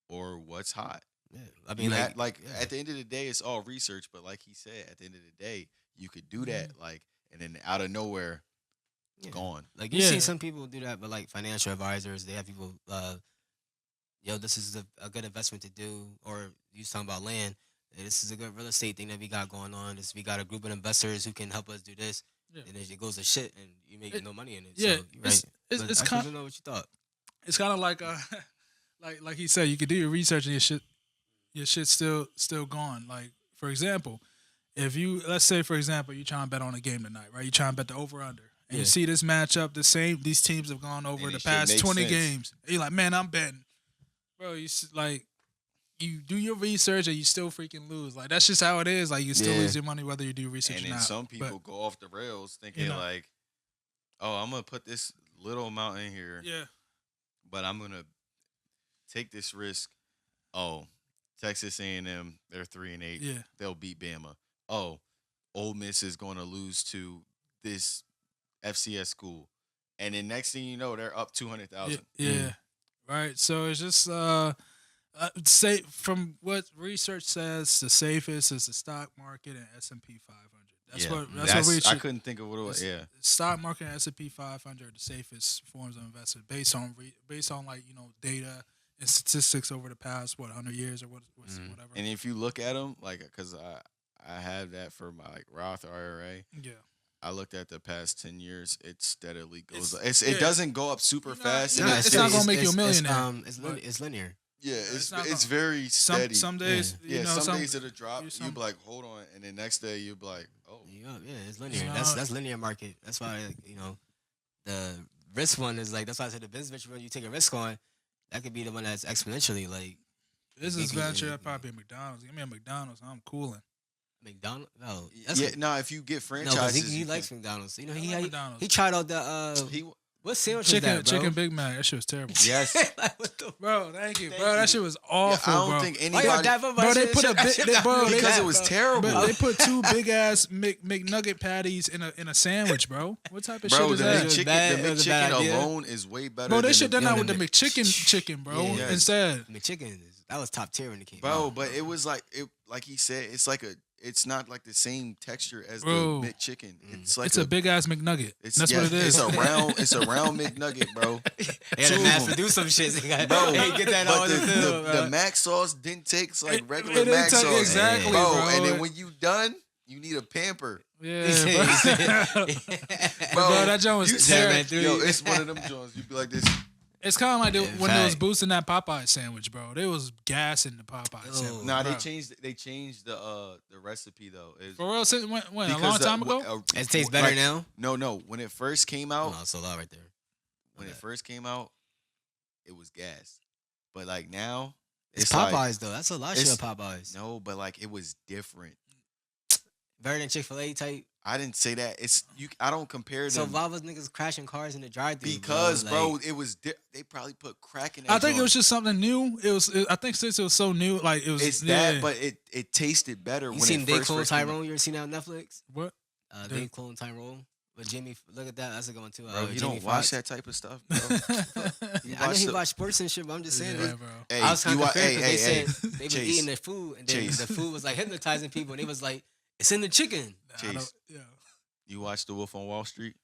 or what's hot. Yeah, I mean, You like, had like yeah, at the end of the day, it's all research. But like he said, at the end of the day, you could do Mhm. that, like, and then out of nowhere, it's yeah. gone. Like you see Yeah, some people do that, but like financial advisors, they have people. Yo, this is a good investment to do. Or you was talking about land. Hey, this is a good real estate thing that we got going on. This we got a group of investors who can help us do this, yeah, and then it goes to shit, and you make it, no money in it. yeah. So you're right. But It's I just kind don't know what you thought. it's kind of like like he said, you could do your research and your shit's still gone. Like for example, if you let's say for example you trying to bet on a game tonight, right? You trying to bet the over under, and you Yeah. see this matchup, these teams have gone over And the it should past make 20 sense. games. And you're like, man, I'm betting, bro. Like you do your research and you still freaking lose. Like that's just how it is. Like you still Yeah. lose your money whether you do research And or then not. some But people go off the rails you thinking know, like, oh, I'm gonna put this little amount in here, yeah, but I'm gonna take this risk Oh, Texas A&M, they're 3-8. Yeah. They'll beat Bama. Oh, Ole Miss is going to lose to this FCS school, and then next thing you know, they're up Yeah, 200,000. yeah. Right. So it's just say from what research says, the safest is the stock market and S&P 500. That's what I research. couldn't think of what it was. Yeah, Stock market and S&P 500 are the safest forms of investment based on like data and statistics over the past 100 years or whatever. and if you look at them, like, because I have that for my like Roth IRA. Yeah. I looked at the past 10 years. It steadily goes. Yeah. It doesn't go up super fast. you're not- it's not gonna make you a millionaire, but- It's linear. Yeah, it's not it's gonna- very steady. Some days, Yeah, some days it'll drop. you You'll be like, hold on, and then next day you'll be like, oh, Yeah, it's linear. No. That's linear market. That's why the risk one is like that's why I said the business venture when you take a risk on, that could be the one that's exponentially like business you can- venture. I'd probably be McDonald's. Give me a McDonald's. I'm cooling. McDonald's. No, yeah. No, if you get no, 'cause franchises, he you likes can- McDonald's. You know, I he like McDonald's. he tried out the He, what sandwich Chicken, was that, bro? chicken Big Mac. That shit was terrible. yes. Like, what the Bro, thank you, Thank bro. you. That shit was Yeah, awful, I don't bro. think Why you anybody dive up Bro, my they shit? put a big, bro. because they, it was terrible. But they put two big ass McNugget patties in a sandwich, bro. What type of Bro, shit is the that? was McChicken, bad. the It was a bad McChicken idea. alone is way better. Bro, they than should the- done that yeah, with the the chicken, bro. Yeah. Instead, McChicken. That was top tier when it came Bro, out. but it was like like he said, it's not like the same texture as Bro. the McChicken. It's like it's a big ass McNugget. That's what it is. It's a round McNugget, bro. They had to Two mass of 'em. produce some shit. They got, Bro, hey, get that but on the film. the mac sauce didn't taste like It- regular it didn't mac taste- sauce, exactly, bro. bro. And then when you done, you need a pamper, Yeah, He said- bro. he said- bro. Bro, that joint was you terrible. said, yo, it's one of them joints. You be like this. It's kind of like Yeah, when they was fact. boosting that Popeye sandwich, bro. They was gassing the Popeye Yo. sandwich. Nah, bro. they changed the recipe though. It's, For real, since when a because long the- time ago. It tastes better like, now. No. When it first came out, Oh, it's so loud right there. when it first came out, it was gas. But like now, It's like- Popeyes though. That's a lot of shit it's- of Popeyes. no, but like it was different. Better than Chick-fil-A type. I didn't say that. It's you. I don't compare So them why was niggas crashing cars in the drive-thru? because, bro, Like, it was. They probably put crack in that. I think it joint. was just something new. I think since it was so new, like it was. It's yeah. that, but it tasted better you when seen it They first Clone came out. Tyrone? You ever seen that on Netflix? What? They Yeah. Clone Tyrone. With Jimmy, look at that. That's a good one too. Bro, you Jamie don't watch Foxx. that type of stuff, bro. Yeah, I know watch he the- watched sports and shit, but I'm just saying. Yeah, like, bro. Hey, I was kind you of wa- confused hey, because they hey, said they was Chase. eating their food, and then Chase. the food was like hypnotizing people, and they was like, "It's in the chicken." I Chase. don't- yeah. You watch The Wolf on Wall Street?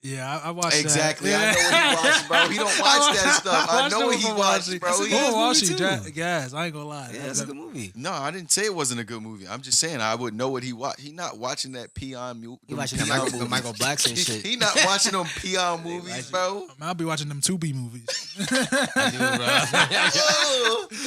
Yeah, I watched Exactly. that. I know what he watched, bro. He don't watch that stuff. I watched know the what he Wolf of Wall watched, Street. bro. Wolf He- of Wall movie Street, too. guys. I ain't gonna lie. Yeah, that's a good movie. No, I didn't say it wasn't a good movie. I'm just saying I would know what he watched. He not watching that peon movie. He watching the Michael Blackson shit. He not watching them peon movies, watching- bro. I'll be watching them 2B movies. I do, bro.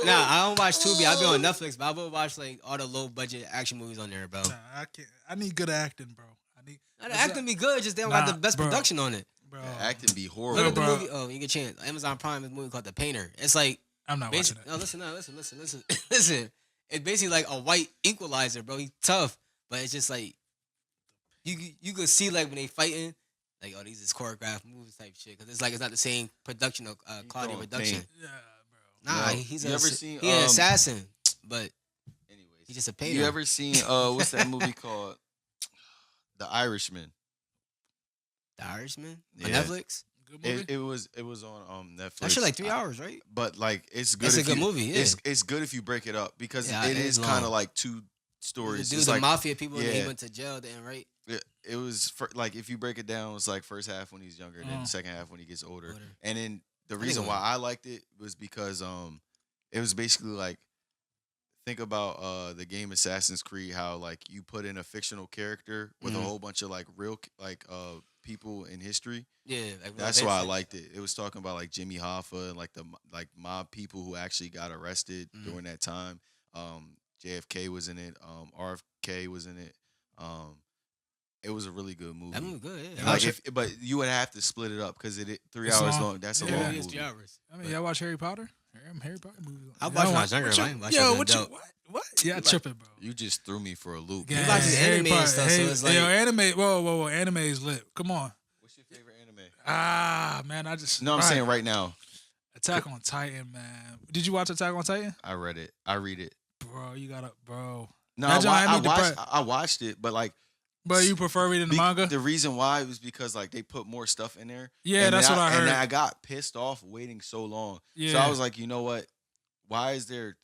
Nah, I don't watch Tubi. I be on Netflix, but I will watch like all the low budget action movies on there, bro. Nah, I can't. I need good acting, bro. I need. Nah, the acting be good, just they don't got Nah, the best bro. production on it. Bro, Acting be Look horrible. at the bro. movie. Oh, you get a chance. Amazon Prime is a movie called The Painter. It's like I'm not watching basically. it. No, listen. Listen. It's basically like a white equalizer, bro. He's tough, but it's just like you could see like when they fighting, like oh these is choreographed moves type shit because it's like it's not the same production of quality throwing production. paint. Yeah, Nah, No. he's You a, ever seen, he an assassin, but Anyways, he's just a painter. you ever seen what's that movie called? The Irishman. The Irishman Yeah. on Netflix? bro. Good movie. It was on Netflix. That shit like 3 hours, right? But like it's good. It's a if good you- movie, yeah. It's good if you break it up because Yeah, it it is is kind of long. like two stories. The dude, It's the like mafia people, and yeah. he went to jail then, right? it was like if you break it down, it's like first half when he's younger, then the second half when he gets older. Older. And then the think reason it why was- I liked it was because it was basically like think about the game Assassin's Creed, how like you put in a fictional character with a Mhm. whole bunch of like real like people in history. Yeah, like That's why I liked it. It was talking about like Jimmy Hoffa and like the like mob people who actually got arrested Mhm. during that time. JFK was in it. RFK was in it. It was a really good movie. That movie good. Yeah, And, like but you would have to split it up because it 3 It's hours long. long. That's a Yeah, long yeah, movie. it's 3 hours. I mean, y'all watch Harry Potter? Harry Potter movies. I Y'all watched when I watch- was younger. what I you- ain't watch Yo, it what as you? an adult. What? Yeah, Like- tripping, bro. You just threw me for a loop. Yeah, watch the Harry anime and Potter. stuff, so it's like- yo, anime. Whoa, anime is lit. Come on. What's your favorite anime? Ah, man, I just. No, I'm saying right now. Attack on Titan, man. Did you watch Attack on Titan? I read it. I read it. Bro, you gotta, bro. No, That joint had me depressed. I watched it, but like, But you prefer reading the manga? the reason why was because like they put more stuff in there. Yeah, and that's then what I heard. And I got pissed off waiting so long. Yeah. So I was like, you know what? Why is there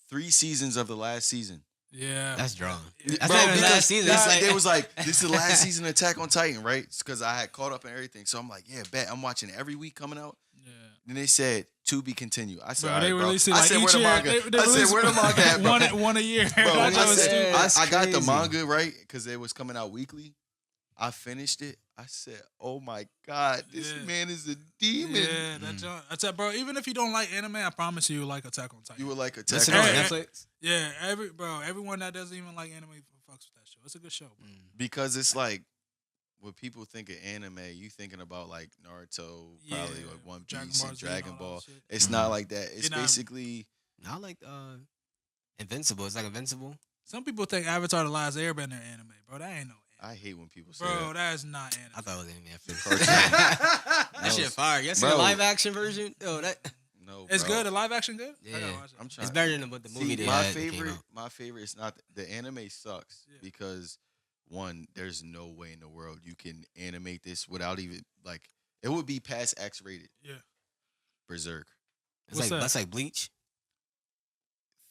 3 seasons of the last season? Yeah. That's drawn. Yeah. That's Bro, not even because last season. It's like, they was like, this is the last season of Attack on Titan, right? Because I had caught up in everything. So I'm like, yeah, bet. I'm watching it every week coming out. Yeah. Then they said, to be continued. I said, Bro, all right, they bro. released it I like said, each where the year. manga? They I said, released where the manga at, bro? one a year. Bro, That joint was stupid. That's I got the crazy. manga, right? Because it was coming out weekly. I finished it. I said, oh my God, this Yeah. man is a demon. Yeah, that joint. I said, bro, even if you don't like anime, I promise you like Attack on Titan. You were like Attack listen on on Titan. Netflix. Yeah, everyone that doesn't even like anime fucks with that show. It's a good show, bro. Because it's like, when people think of anime, you thinking about like Naruto, probably Yeah, like One Dragon Piece Ball and Z and Dragon all that Ball. shit. It's not like that. It's You're not- basically I like Invincible. It's like Invincible. Some people think Avatar: The Last Airbender anime, bro. That ain't no anime. I hate when people say Bro, that. that is not anime. I thought it was anime at first. Cartoon. That shit fire. You see Bro. the live action version? Yo, that No, It's bro. good. The live action good? I Yeah. gotta watch it. I'm trying. it's better than what the movie See, they my had that came favorite. out. My favorite is not the anime sucks Yeah. because one, there's no way in the world you can animate this without even like it would be past X rated. Yeah. Berserk. It's What's like that? that's like Bleach.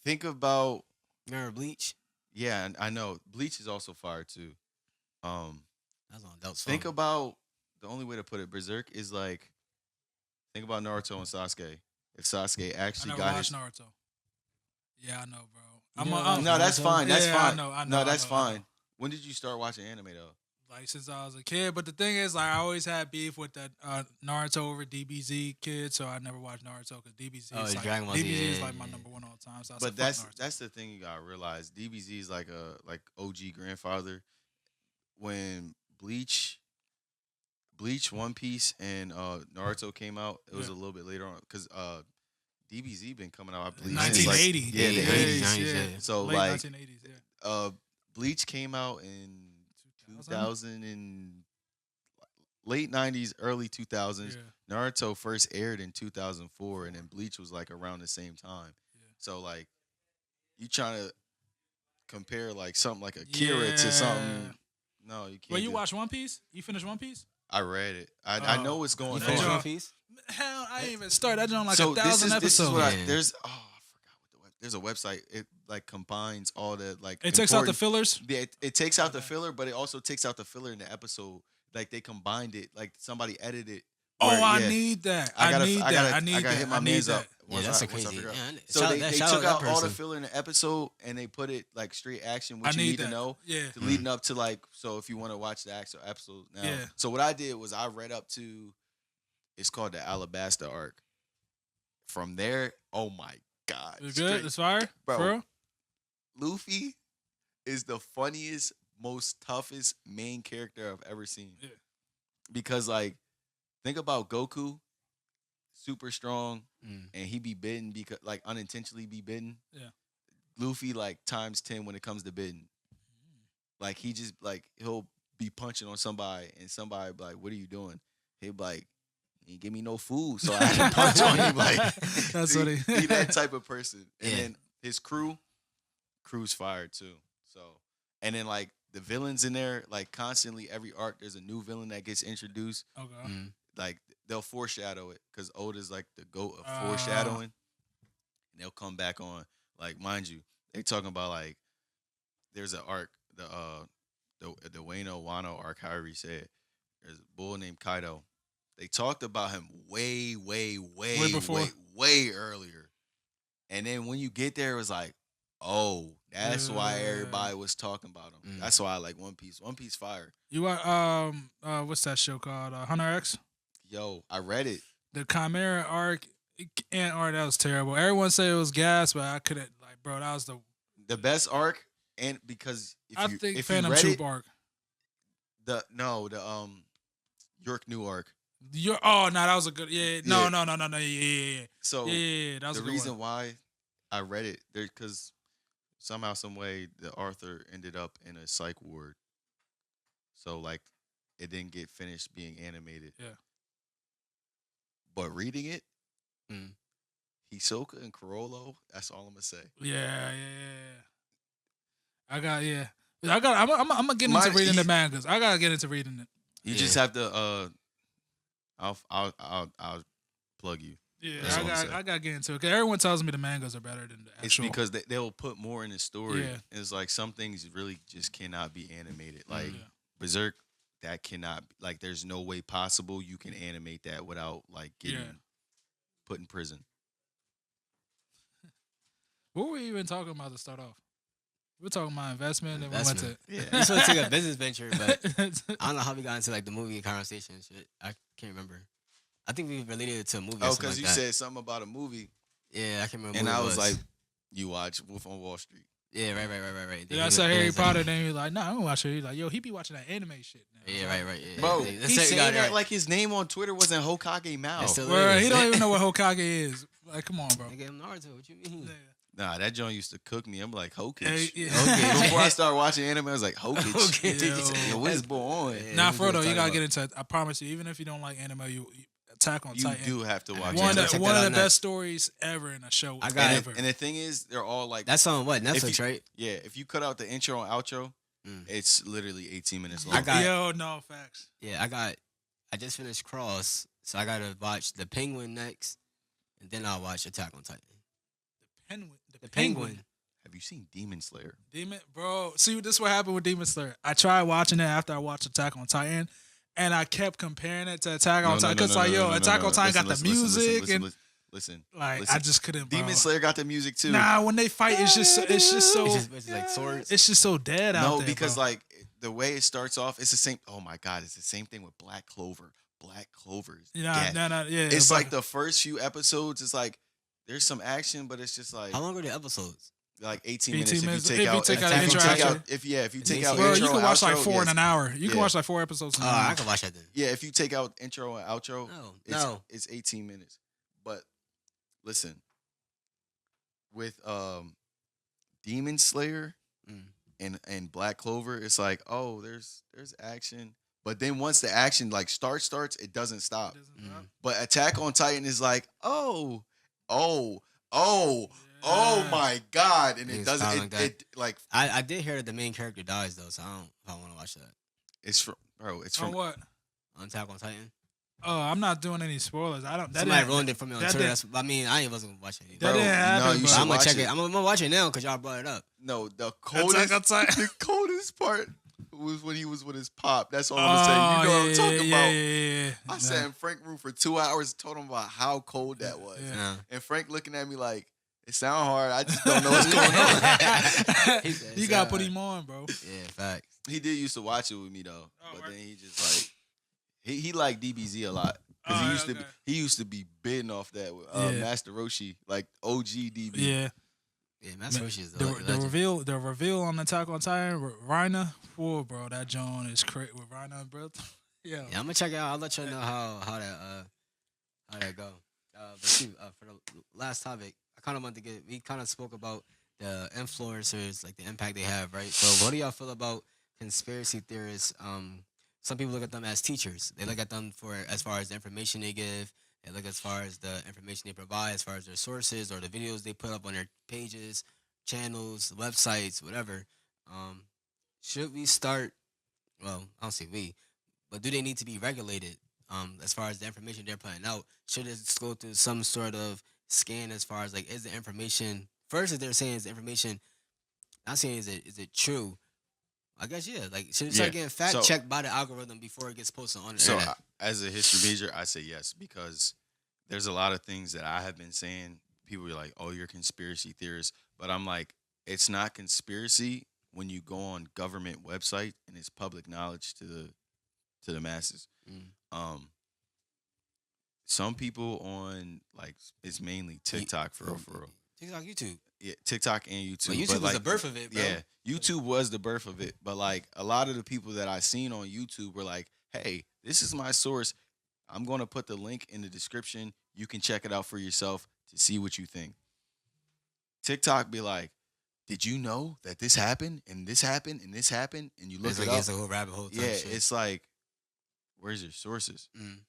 Think about Remember Bleach? yeah, and I know Bleach is also fire too. That's on Adult Think Swim. about the only way to put it. Berserk is like think about Naruto and Sasuke. If Sasuke I actually never got watched his Naruto. Yeah, I know, bro. You never I'm watched no, that's Naruto? fine. That's Yeah, I fine. know, I know, No, I that's know, I know. fine. When did you start watching anime though? like since I was a kid. But the thing is, like, I always had beef with that Naruto over DBZ kid, so I never watched Naruto because DBZ Oh, is like Dragon Ball Z, DBZ is yeah, like my yeah. number one all time. So I But said, fuck Naruto. that's the thing you gotta realize. DBZ is like a like OG grandfather. When Bleach, One Piece, and Naruto came out, it was Yeah. a little bit later on because DBZ been coming out. I believe since, 1980. like, yeah, the Yeah, 80s. 90s, yeah. yeah. So Late like 1980s, yeah. Bleach came out in 2000? 2000 and late 90s, early 2000s. Yeah. Naruto first aired in 2004, and then Bleach was like around the same time. Yeah. So like, you trying to compare like something like Akira Yeah. to something? No, you can't. Well, you do- watch One Piece? You finished One Piece? I read it. I Oh. know what's going You That finished joint- on. One Piece? Hell, I ain't even started. That joint like So 1,000 episodes. this is what Yeah. there's. Oh, I forgot what the web. There's a website. It like combines all the like. it takes out the important- fillers. Yeah, it takes out the Okay. filler, but it also takes out the filler in the episode. Like they combined it. Like somebody edited. Oh, where- I yeah. need that. I gotta, I need I that. gotta, I need I gotta that. hit my I need mans that. up. Yeah, once that's I- a once I crazy. figure out. Yeah, So shout- they shout out took that out all the person. filler in the episode and they put it like straight action, what I you need need that. to know Yeah. to leading up to like. So if you want to watch the actual episode now, Yeah. so what I did was I read up to, it's called the Alabasta arc. From there, oh my god, It's good. straight- It's fire. Bro. For real? Luffy is the funniest, most toughest main character I've ever seen. Yeah. Because like, think about Goku, super strong, Mm. and he be bitten because like unintentionally be bitten. Yeah. Luffy like times 10 when it comes to bitten. Like he just like he'll be punching on somebody and somebody be like, "What are you doing?" He'll be like, "He ain't give me no food, so I had to punch on him." Like That's he, what he- he that type of person. And Yeah. then his crew's fired too. So and then like the villains in there, like constantly every arc, there's a new villain that gets introduced. Okay. Mm. Like they'll foreshadow it because Oda's like the goat of Ah. foreshadowing. And they'll come back on. Like, mind you, they talking about like there's an arc, the Wano Wano arc, however you say it. There's a bull named Kaido. They talked about him way before? way earlier. And then when you get there, it was like, oh, that's why Yeah. everybody was talking about him. Mm. That's why I like One Piece. One Piece fire. You want what's that show called? Hunter X. Yo, I read it. The Chimera arc and art that was terrible. Everyone said it was gas, but I couldn't like, bro. That was The best arc, and because I if you think if Phantom you read Troop it, arc. the York New arc. No, that was a good. Yeah, no, Yeah. no, yeah. So Yeah, that was the a good reason one. why I read it there because somehow, some way, the author ended up in a psych ward. So like, it didn't get finished being animated. Yeah. But reading it, Mm. Hisoka and Corolo. That's all I'm gonna say. Yeah. I got yeah. I got. I'm gonna get into Mine, reading he, the mangas. I gotta get into reading it. you Yeah. just have to. I'll plug you. Yeah, That's all I'm gonna say. I got to get into it. 'Cause everyone tells me the mangas are better than the It's actual. because they'll put more in the story. Yeah. It's like some things really just cannot be animated. Like Yeah. Berserk, that cannot. Like, there's no way possible you can animate that without like getting Yeah. put in prison. What were we even talking about to start off? We were talking about investment, and we Investment. went Yeah. This was like a business venture, but to. I don't know how we got into like the movie conversation and shit. I can't remember. I think we related it to a movie. Oh, because because you said something about a movie, yeah, I can't remember. and what I it was like, "You watch Wolf on Wall Street." yeah, right. Then Yeah, I he said was- Harry he was like- Potter, then he was like, "Nah, I don't watch it." He's like, "Yo, he be watching that anime shit." Now. Yeah, right. Yeah, Bro, yeah. he's saying got it that right. like his name on Twitter wasn't Hokage Mao. It's still Bro, is. he don't even know what Hokage is. Like, come on, bro. Nigga, I'm Naruto. What you mean? Yeah. Nah, that joint used to cook me. I'm like, Hokage. Hey, yeah. Okay. Before I started watching anime, I was like, Hokage. Okay. Yo, what is going on? Yeah. Nah, we for real though, was you gotta talking get into. I promise you, even if you don't like anime, you Attack on You Titan. do have to watch One it. of Check the, that one of out the next. best stories ever in a show. I got it. ever. And the thing is, they're all like, That's on what If Netflix, you- right? yeah, if you cut out the intro and outro, Mm. it's literally 18 minutes long. I got- Yo, no facts. Yeah, I just finished Cross, so I gotta watch the Penguin next, and then I'll watch Attack on Titan. Penguin. The Penguin. Have you seen Demon Slayer? Demon, bro. See, this is what happened with Demon Slayer. I tried watching it after I watched Attack on Titan, and I kept comparing it to Attack on Titan because, Attack on Titan got the music, and listen. like listen. I just couldn't. Bro. Demon Slayer got the music too. Nah, when they fight, it's just so. It's like swords. It's just so dead out No, there. because bro. like the way it starts off, it's the same. Oh my god, it's the same thing with Black Clover. Black Clover's yeah, yeah. It's but- like the first few episodes. It's like there's some action, but it's just like How long are the episodes? like 18 18 minutes. minutes. If you take out the intro, outro. if you take It's out bro, intro you can and watch like outro, 4 in yes. an hour. You can Yeah. watch like 4 episodes in Oh, an hour. I can watch that then. Yeah, if you take out intro and outro, No. it's 18 minutes. But listen, with Demon Slayer Mm. and Black Clover, it's like, oh, there's action. But then once the action like starts, it doesn't stop. It doesn't stop. But Attack on Titan is like, oh Yeah. my god, and it It's doesn't. kinda like that. It like I did hear that the main character dies though, so I don't if I want to watch that. it's from It's On from what? On Attack on Titan. Oh, I'm not doing any spoilers. I don't. That Somebody didn't- ruined it for me on that Twitter. didn't- I mean, I ain't wasn't watching it. That Bro, didn't no, happen. you bro. should I'm gonna watch check it. it. I'm gonna watch it now because y'all brought it up. no the Attack coldest. on Titan. The coldest part was when he was with his pop. That's all I'm gonna say. You know what I'm talking about. Yeah. I sat in Frank room for 2 hours, told him about how cold that was, Yeah. Yeah. and Frank looking at me like, "It sound hard. I just don't know what's going on." He said, You gotta put him on, bro. Yeah, facts. He did used to watch it with me though, Oh, but right. then he just like he liked DBZ a lot Oh, because okay. he used to be bidding off that with Yeah. Master Roshi, like OG DB. Yeah. Yeah, Master Roshi is the The reveal on Attack on Titan, Reina, whoa, bro, that John is crazy with Reina, bro. Yeah. Yeah, I'm gonna check it out. I'll let you know how that go. But shoot, for the last topic, I kind of wanted to get. We kind of spoke about the influencers, like the impact they have, right? So, what do y'all feel about conspiracy theorists? Some people look at them as teachers. They look at them for as far as the information they give. They look as far as the information they provide, as far as their sources or the videos they put up on their pages, channels, websites, whatever. Should we start? Well, I don't say we, but do they need to be regulated? As far as the information they're putting out, should it go through some sort of scan as far as like is the information first? If they're saying is the information, not saying is it true? I guess yeah. Like should it start Yeah. getting fact So- checked by the algorithm before it gets posted on the So internet? as a history major, I say yes because there's a lot of things that I have been saying. People are like, "Oh, you're a conspiracy theorist," but I'm like, it's not conspiracy when you go on government website and it's public knowledge to the masses. Mm. Some people on like it's mainly TikTok for real. TikTok, YouTube. Yeah, TikTok and YouTube. Well, YouTube but, was like, the birth of it, bro. Yeah, YouTube was the birth of it. But like a lot of the people that I seen on YouTube were like, "Hey, this is my source. I'm gonna put the link in the description. You can check it out for yourself to see what you think." TikTok be like, "Did you know that this happened and this happened and this happened?" And you look It's it like up. it's a whole rabbit hole. Type Yeah, shit. it's like, where's your sources? Mm.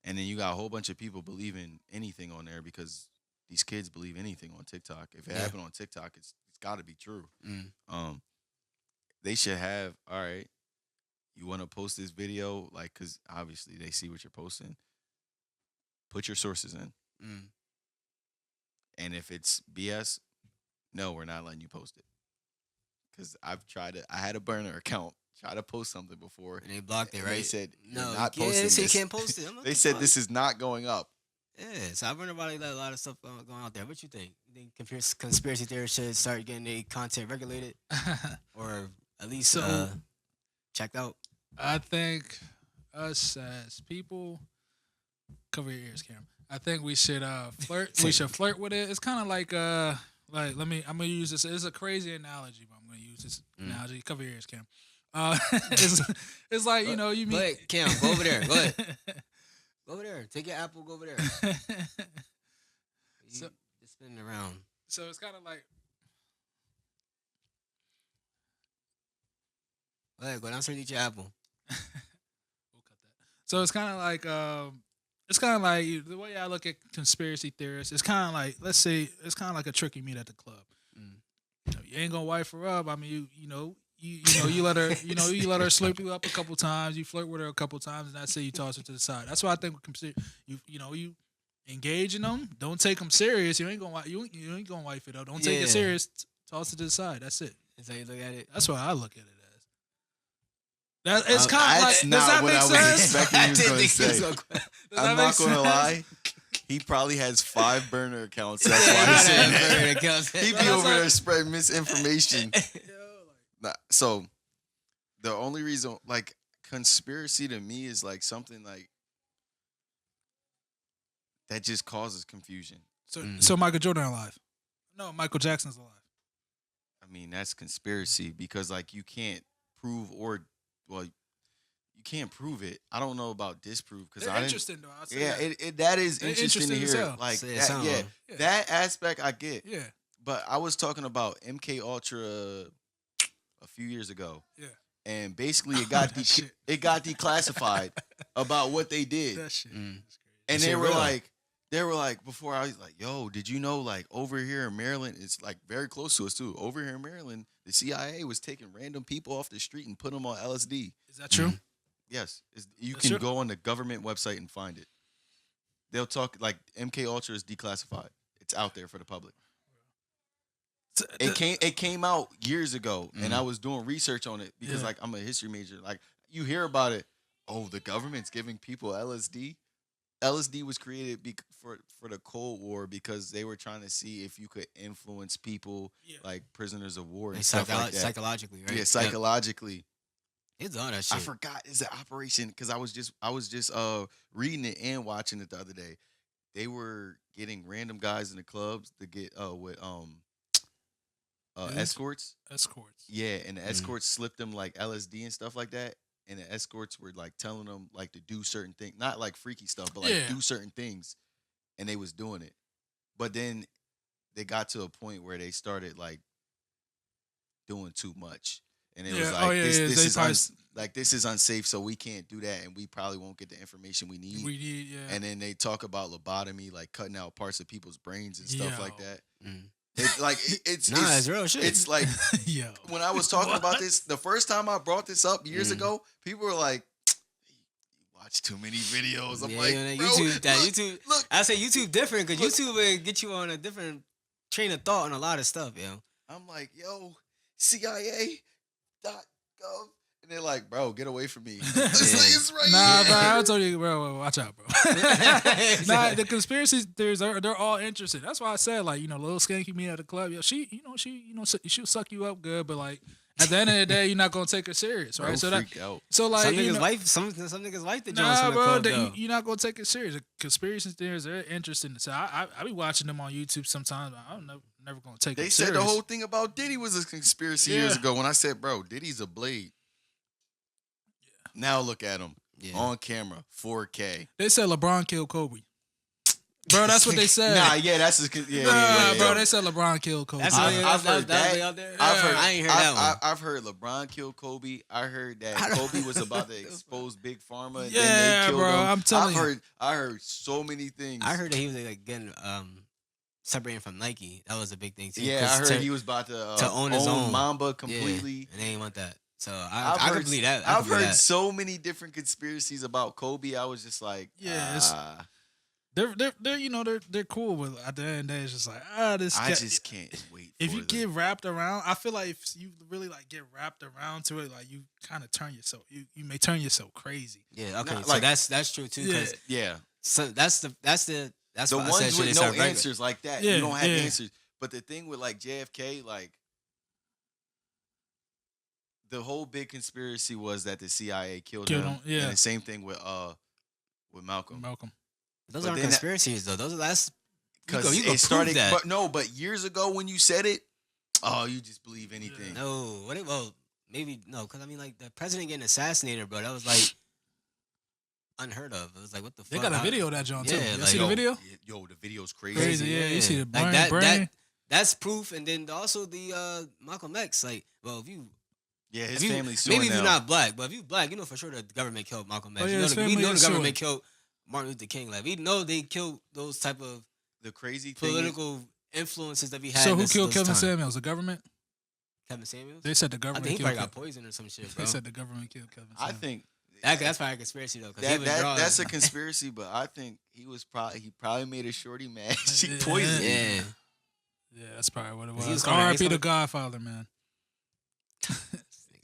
And then you got a whole bunch of people believing anything on there because these kids believe anything on TikTok. If it Yeah. happened on TikTok, it's got to be true. Mm. They should have, all right, you want to post this video, like, because obviously they see what you're posting. Put your sources in. Mm. And if it's BS, no, we're not letting you post it. Because I've tried to, I had a burner account, try to post something before. And they blocked it, and right? They said, no, you're not yeah, posting they say you this. can't post it. I'm like, They "What said the this fuck?" is not going up. Yeah, so I've heard about a lot of stuff going out there. What you think? You think conspiracy theorists should start getting their content regulated, or at least So- checked out? I think us as people, cover your ears, Cam. I think we should flirt. We should flirt with it. It's kind of like I'm gonna use this. It's a crazy analogy, but I'm gonna use this analogy. Cover your ears, Cam. It's like, you know, you Go meet. ahead, Cam, go over there. Go ahead. Go over there. Take your apple. Go over there. You So- just spinning around. So it's kind of like, Go ahead. Go downstairs and eat your apple. we'll cut that. So it's kind of like the way I look at conspiracy theorists. It's kind of like, let's say it's kind of like a trick you meet at the club. Mm. You know, you ain't gonna wife her up. I mean, you let her you let her slurp you up a couple times. You flirt with her a couple times, and that's it. You toss her to the side. That's why I think you engage in them. Don't take them serious. You ain't gonna wife it up. Don't take Yeah. it serious. Toss it to the side. That's it. That's how you look at it. That's why I look at it as. That it's kind of That's like. not Does that what make I was sense? expecting you was didn't gonna think he was say. gonna- Does I'm that not make gonna sense? lie. He probably has 5 burner accounts. That's Yeah, why you he's gotta saying have that. burner accounts. He be That's over like- there spreading misinformation. Yo, like, So the only reason, like, conspiracy to me is like something like that just causes confusion. so Michael Jordan alive? No, Michael Jackson's alive. I mean, that's conspiracy because like you can't prove you can't prove it. I don't know about disprove because They're I didn't. interesting though. I'd say Yeah, that. that is They're interesting to interesting as hear. hell. Like Say it that, sound yeah, wrong. Yeah. that aspect I get. Yeah, But I was talking about MK Ultra a few years ago, yeah. and basically it got That shit. it got declassified about what they did, That shit. Mm. is crazy. and shit they real. were like before I was like, yo, did you know like over here in Maryland, it's like very close to us too. Over here in Maryland, the CIA was taking random people off the street and put them on LSD. Is that true? Yes, you That's can true. go on the government website and find it. They'll talk like MK Ultra is declassified. It's out there for the public. It came out years ago, and I was doing research on it because Yeah. like I'm a history major. Like you hear about it, oh, the government's giving people LSD. LSD was created for the Cold War because they were trying to see if you could influence people Yeah. like prisoners of war and Like stuff like that. psychologically, right? Yeah, psychologically. It's all that shit. I forgot is the operation because I was just reading it and watching it the other day. They were getting random guys in the clubs to get with Dudes? escorts. Escorts. Yeah, and the escorts slipped them like LSD and stuff like that. And the escorts were like telling them like to do certain things, not like freaky stuff, but like Yeah. do certain things, and they was doing it. But then they got to a point where they started like doing too much, and it was Yeah. like Oh, yeah, this, yeah, this they is probably- this is unsafe, so we can't do that, and we probably won't get the information we need. We need, yeah. And then they talk about lobotomy, like cutting out parts of people's brains and stuff like Yo. that. Mm. It's Nah, it's real shit. It's like Yo. when I was talking about What? this the first time I brought this up years Mm. ago, people were like, "You watch too many videos." I'm Yeah, like, you know, "Bro, YouTube. look." I say YouTube different because Look. YouTube will get you on a different train of thought on a lot of stuff, yo. I'm like, "Yo, CIA.gov," and they're like, "Bro, get away from me." It's like, it's right Nah, here. bro, I told you, bro, watch out, bro. Nah, the conspiracy theories they're all interesting. That's why I said, like, you know, little skanky me at the club, yo, she'll suck you up good, but like at the end of the day, you're not gonna take her serious, right? Bro so freaked out. like some you niggas know, life, some niggas like the Jones nah, from the bro, club, though. you're not gonna take it serious. The conspiracy theories they're interesting. So I be watching them on YouTube sometimes. But I'm never gonna take They them said serious. the whole thing about Diddy was a conspiracy years Yeah. ago when I said, "Bro, Diddy's a blade." Now look at him Yeah. on camera, 4K. They said LeBron killed Kobe. Bro, that's what they said. Nah, yeah, that's Bro, yeah. they said LeBron killed Kobe. That's I've heard that was way that. out there. I've heard. I ain't heard that one. I've heard LeBron killed Kobe. I heard that I don't- Kobe was about to expose Big Pharma, and then Yeah, they killed bro, him. I'm telling you. I heard so many things. I heard that he was like getting separating from Nike. That was a big thing too. Yeah, 'Cause I heard to, he was about to own his own Mamba yeah, completely. and they ain't want that. So I've I heard, could believe that. I've heard so many different conspiracies about Kobe. I was just like, Yeah, they're you know they're cool, but at the end of the day, it's just like this. I just can't wait. If for you get wrapped around, I feel like if you really like get wrapped around to it, like you kind of turn yourself, you may turn yourself crazy. Yeah, okay, Not so like- that's true too. Cause yeah, so that's the why I said ones shit with is no so regular. answers like that. Yeah, You don't have yeah. answers. But the thing with like JFK, like the whole big conspiracy was that the CIA killed him. Yeah. And the same thing with Malcolm. Those But aren't then conspiracies though. Those are that's Because you can it started, prove that. but years ago when you said it, oh, you just believe anything. No, well, maybe no, because I mean, like the president getting assassinated, bro. That was like unheard of. It was like, what the They fuck? got a video of that John too. Yeah, You like, see the video? Yo, the video's crazy. Crazy, yeah. You see the brain, like brain. that's proof. And then also the Malcolm X. Like, well, if you Yeah, his if you, family's suing maybe if now. you're not black, but if you black, you know for sure that the government killed Malcolm X. Oh, yeah, you know his we family know the is government suing. killed Martin Luther King. Like we know they killed those type of The crazy thing is, political influences that we had. So in who this- killed those Kevin time. Samuels? The government? Kevin Samuels. They said the I government think he killed probably got Kevin. poisoned or some shit, bro. They said the government killed Kevin I Samuels. think That's probably a conspiracy though, because he was drawing. that's a conspiracy, but I think he probably made a shorty mad. She Yeah. poisoned him. Yeah. Yeah, that's probably what it He was was. gonna- R.I.P. he's the gonna- Godfather, man.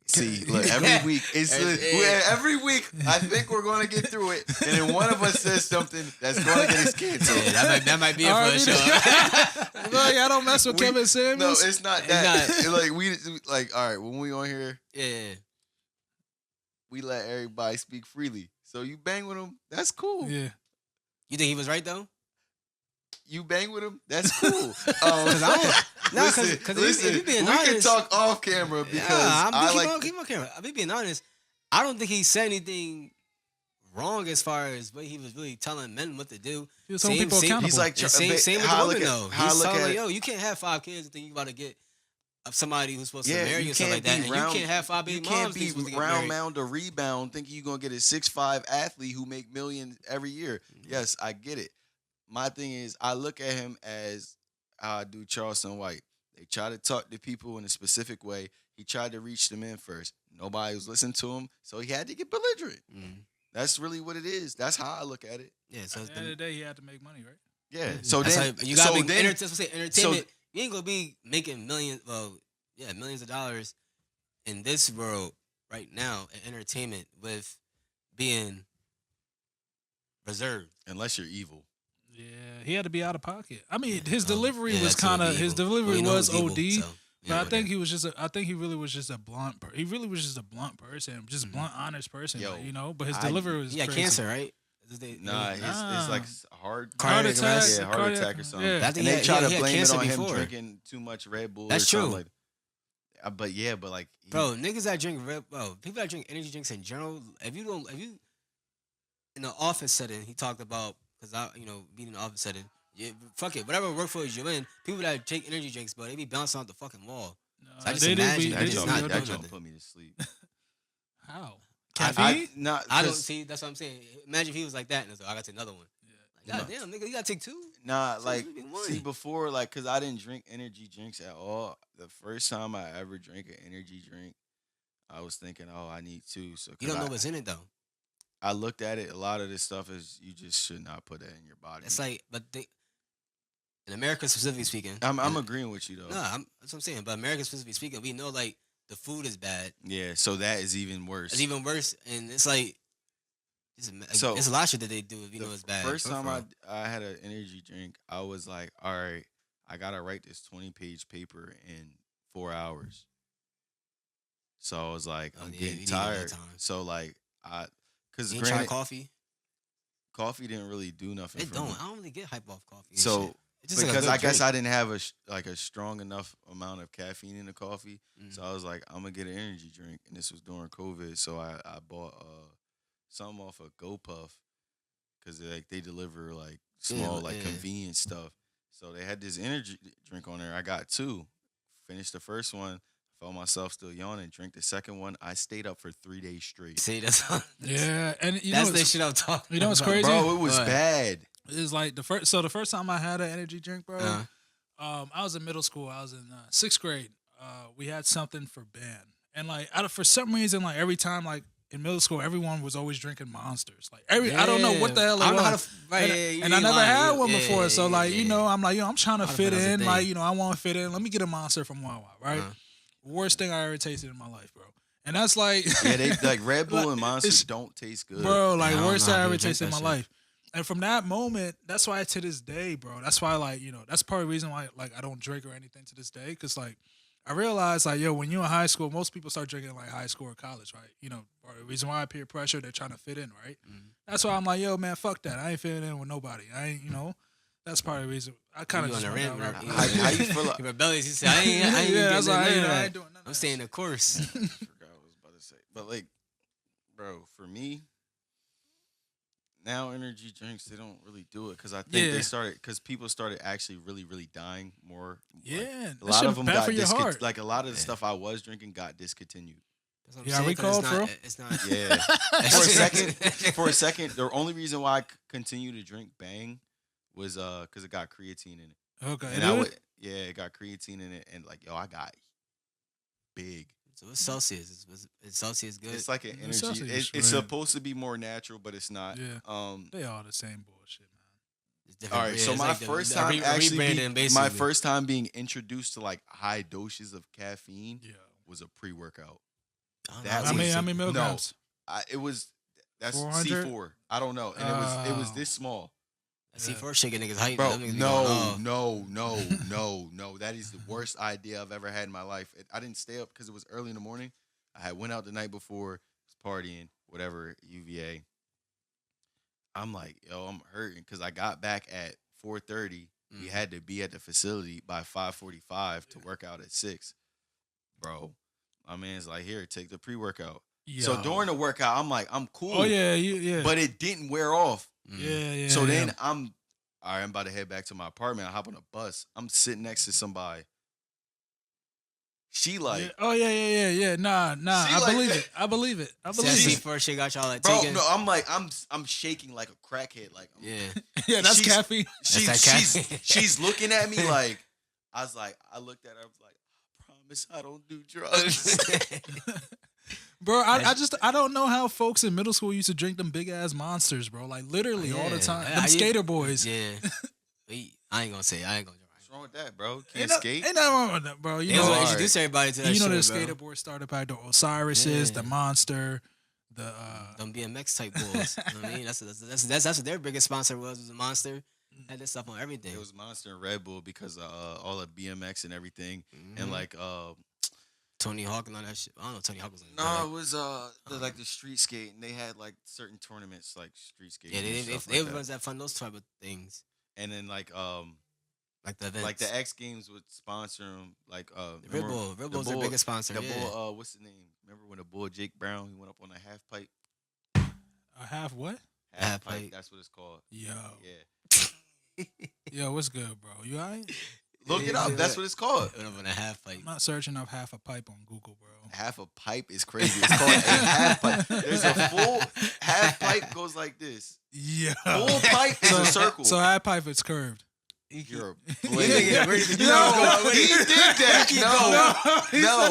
See, look, every week every week I think we're gonna get through it, and then one of us says something that's gonna get us canceled. Yeah, that might be it for R.I.P. the show. Bro, y'all don't mess with Kevin No, Samuels. it's not It's that. not. Like we like all right when we on here, Yeah. we let everybody speak freely. So you bang with him, that's cool. Yeah. You think he was right though? You bang with him, that's cool. Cause I don't. No, Listen, because listen, if you being we honest, can talk off camera because keep on camera. I'm being honest. I don't think he said anything wrong as far as what he was really telling men what to do. He was holding people accountable. He's like And same with the how I women look at- though. how I He's look telling at like, it- yo, you can't have 5 kids and think you about to get somebody who's supposed to Yeah, marry you you and stuff like that. can't And be round- you can't have 5 baby You moms. can't and think be you're supposed to get round married. mound or rebound thinking you're gonna get a 6'5" athlete who make millions every year. Mm-hmm. Yes, I get it. My thing is, I look at him as how I do Charleston White. They try to talk to people in a specific way. He tried to reach them in first. Nobody was listening to him, so he had to get belligerent. Mhm. That's really what it is. That's how I look at it. Yeah, so At it's the end of the day, he had to make money, right? Yeah. So that's then how you gotta so make then, entertainment. You ain't gonna be making millions. Well, yeah, millions of dollars in this world right now in entertainment with being reserved. unless you're evil. Yeah, he had to be out of pocket. I mean, his delivery Yeah, was that's what kind of evil. his delivery We know was it's evil, OD. so, But yeah, I think whatever. he was just. I think he really was just a blunt. He really was just a blunt person, just Mm-hmm. blunt, honest person. Yo, like, you know. But his I- delivery was. he had crazy. cancer, right? Nah, it's like hard Cardiac arrest. Yeah, heart attack or something. Yeah. I think And he they had- try he to had blame it cancer on before. him drinking too much Red Bull. That's or something true. Like, but like, Bro, niggas that drink people that drink energy drinks in general, if you in the office setting, he talked about because being in the office setting, fuck it, whatever workforce you're in, people that take energy drinks, but they be bouncing off the fucking wall. So I just they do imagine be- that they just do not be- doing that nothing. don't put me to sleep. How? I, Caffeine? not, I don't 'cause- see. That's what I'm saying. Imagine if he was like that, and it's like, I got to take another one. Like, God damn, nigga, you gotta take 2. Nah, So like you be one. see before, like, cause I didn't drink energy drinks at all. The first time I ever drank an energy drink, I was thinking, oh, I need 2. So You don't know what's in it though. I looked at it. A lot of this stuff is you just should not put that in your body. It's like, in America specifically speaking, I'm agreeing with you though. that's what I'm saying. But America specifically speaking, we know like the food is bad. Yeah, so that is even worse. It's even worse, and it's like So, it's a lot of shit that they do if you the know it's bad. First time for I had an energy drink, I was like, all right, I gotta write this 20-page paper in 4 hours. So I was like, Oh, I'm yeah, you getting need that tired. time. So like because you ain't try coffee. coffee didn't really do nothing. It for don't. me. I don't really get hype off coffee. and So shit. It's just like a because good I guess drink. I didn't have a strong enough amount of caffeine in the coffee, Mm. so I was like, I'm gonna get an energy drink, and this was during COVID, so I bought something off of GoPuff because like they deliver like small like yeah. convenience stuff. So they had this energy drink on there. I got two. Finished the first one. Felt myself still yawning. Drink the second one. I stayed up for 3 days straight. See, that's Yeah, and that's the shit I'm talking. you know what's about. crazy? Bro, it was What? bad. It's like the first. So the first time I had an energy drink, bro, Uh, I was in middle school. I was in sixth grade. We had something for band, and like for some reason, like every time, like in middle school, everyone was always drinking Monsters. Like I don't know what the hell it I don't know how was. to. Right, And I never had one yeah, before, so like I'm like I'm trying to I fit thought that was a in. thing. Like I want to fit in. Let me get a Monster from Wawa, right? Uh-huh. Worst thing I ever tasted in my life, bro. And that's like, Yeah, they like Red Bull and it's- Monsters don't taste good. bro, like I don't worst know I how ever people drink tasted in my that life. And from that moment, that's why to this day, bro. That's why like that's part of the reason why like I don't drink or anything to this day, because like I realized like when you're in high school, most people start drinking like high school or college, right? Or the reason why peer pressure, they're trying to fit in, right? Mhm. That's why I'm like, yo, man, fuck that. I ain't fitting in with nobody. I ain't, That's part of the reason. I kind of You just on a went rant, down bro. that How route. you feel like- He rebellious. He said, I ain't Yeah, getting that's why I none ain't of that. doing none of I'm that staying the course. I forgot what I was about to say. But like, bro, for me, now energy drinks they don't really do it because I think Yeah. they started because people started actually really really dying more. Yeah, Like, that a lot shit of them bad got for your heart. like a lot of the Yeah. stuff I was drinking got discontinued. That's what I'm Yeah, saying, we 'cause called, bro. it's not. Yeah, for a second, the only reason why I continued to drink Bang was because it got creatine in it, Okay, and I would it got creatine in it, and like yo, I got big. So what's Celsius? Is Celsius good? It's like an It's energy. Celsius It's shred. supposed to be more natural, but it's not. Yeah. They all the same bullshit, man. It's different. All right, Yeah, so it's my like the first time actually rebranding, my basically. first time being introduced to like high doses of caffeine Yeah. was a pre-workout. I don't know, that it's How was- many like- how many milligrams? It was that's 400? C4. I don't know, and it was Oh. this small, C4 shaking niggas hype. bro. Them niggas be No, going off. no. That is the worst idea I've ever had in my life. I didn't stay up because it was early in the morning. I had went out the night before, was partying, whatever, UVA. I'm like, yo, I'm hurting because I got back at 4:30. We Mm. had to be at the facility by 5:45 to work out at 6. Bro, my man's like, here, take the pre-workout. So Yo. during the workout, I'm like, I'm cool. Oh yeah, yeah. But it didn't wear off. Mm. yeah. So yeah. then I'm all right, I'm about to head back to my apartment. I hop on a bus. I'm sitting next to somebody. She like, Yeah. Oh yeah. Nah. See, I like believe that- it. I believe it. I See, that believe it. C4 shit got y'all like bro, taking. no, I'm like, I'm shaking like a crackhead. Like, Yeah. Yeah, that's she's- caffeine. she's that she's caffeine. she's looking at me like, I looked at her. I was like, I promise I don't do drugs. Bro, I don't know how folks in middle school used to drink them big ass Monsters, bro. Like literally all the Yeah. time. Yeah, Them I- skater boys. Yeah. I ain't gonna say. I ain't gonna. What's wrong with that, bro? Can't Ain't, no, skate. ain't nothing wrong with that, bro. You They was know, gonna alright. introduce everybody to that you know shit, the bro. skater boys started by the Osiris's, Yeah. the Monster, the Them BMX type bulls. You know what I mean? That's what their biggest sponsor was a Monster. Had this stuff on everything. It was Monster and Red Bull because of all the BMX and everything, Mhm. and like Tony Hawk and all that shit. I don't know if Tony Hawk was on it. no, it was like the street skate, and they had like certain tournaments like street skate. Yeah, and they stuff they like that. ones that fund those type of things, And then like like the events. like the X Games would sponsor them. Like Red Bull. Red Bull's their biggest sponsor. The Yeah. bull, what's the name? Remember when the bull Jake Brown he went up on a half pipe? a half what? Half pipe. That's what it's called. Yo. Yeah. Yo, what's good, bro? You alright? Look it up. That's what it's called. Went up on a half pipe. I'm not searching up half a pipe on Google, bro. Half a pipe is crazy. It's called a half pipe. There's a full half pipe goes like this. Yeah. Full pipe is a circle. So half pipe is curved. You're a Yeah, where did you No, go? he did that. No,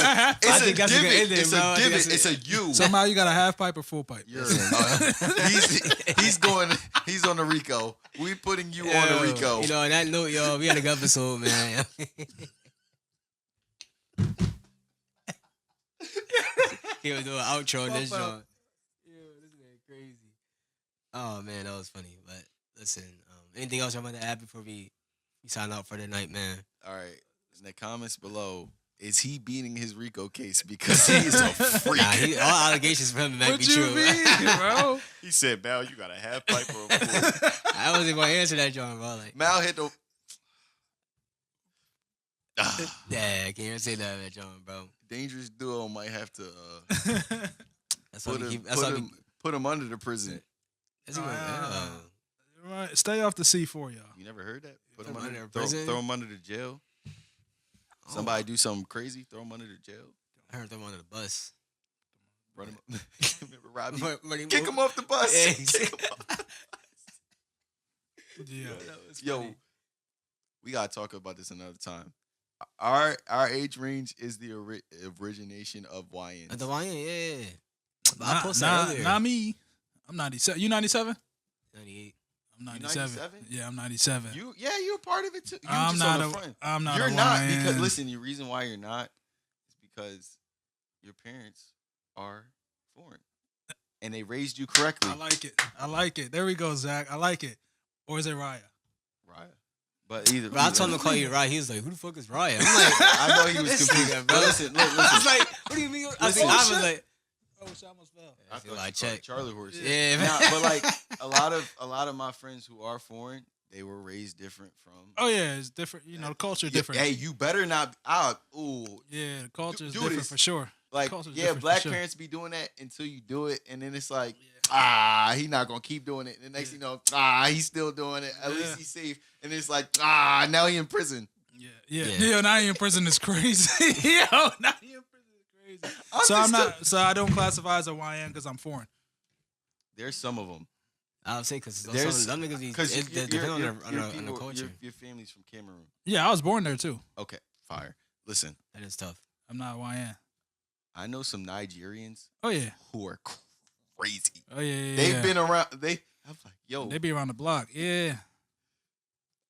I it's a think that's a good divot. ending, It's bro. I a think divot. that's It's a U. Somehow you got a half pipe or full pipe. You're, he's on the Rico. We putting you on the Yo, Rico. You know, on that note, yo, we had a good episode, man. He was doing an outro in this Pop joint. out. Yo, this man crazy. Oh man, that was funny. But listen, anything else y'all want to add before we sign out for the night, man? All right. In the comments below, is he beating his Rico case because he is a freak? Nah, all allegations from him might What be you true. mean, bro? He said, Mal, you got a half pipe or a full. I wasn't gonna answer that, John, bro. Like, Mal hit the. yeah, I can't even say that, John, bro. Dangerous duo might have to That's why put we him, keep. That's why we. put him under the prison. That's what, Ah. Right, stay off the C4, y'all. You never heard that? Put Throw him 'em under, under throw, prison? throw him under the jail. Oh, Somebody do something crazy, throw him under the jail. I heard them under the bus. Run him up. Remember Robbie? When he Kick moved- him off the bus. Yeah, Kick him off. Yeah. Yo, we gotta talk about this another time. Our age range is the origination of YNs. At the YN, yeah. But I posted earlier. Not me. I'm 97. You 97? 98. I'm You 97. 97? Yeah, I'm 97. You're part of it too. You're I'm just not on the front. I'm not. You're a not YN. because listen. The reason why you're not is because your parents are foreign and they raised you correctly. I like it. I like it. There we go, Zach. I like it. Or is it Raya? Right. But either. Bro, I told him to call you Ryan. He was like, "Who the fuck is Ryan?" I'm like, I know he was This confused. nigga, But bro. listen, look, I was listen. like, "What do you mean?" I was Listen. like, Oh, shit, I almost fell. I "I thought check." you Charlie horse. Yeah, Nah, man. but like a lot of my friends who are foreign, they were raised different from. Oh yeah, it's different. You know, the culture is different. Hey, you better not out. Ooh, Yeah, the culture is do different this. for sure. like Culture's yeah, different for black sure. parents be doing that until you do it, and then it's like, Yeah. he not gonna keep doing it. And the next Yeah. thing you know, he's still doing it. At Yeah. least he's safe. And it's like, now he in prison. Yeah. Yeah. Yo, now he in prison is crazy. Yo, now he in prison is crazy. So I don't classify as a YN because I'm foreign. There's some of them. I would say because There's- some niggas be Because it depends on the culture. Your family's from Cameroon. Yeah, I was born there too. Okay, fire. Listen, That is tough. I'm not a YN. I know some Nigerians Oh yeah. who are crazy. Oh yeah. They've been around. I'm like, yo, They be around the block. Yeah.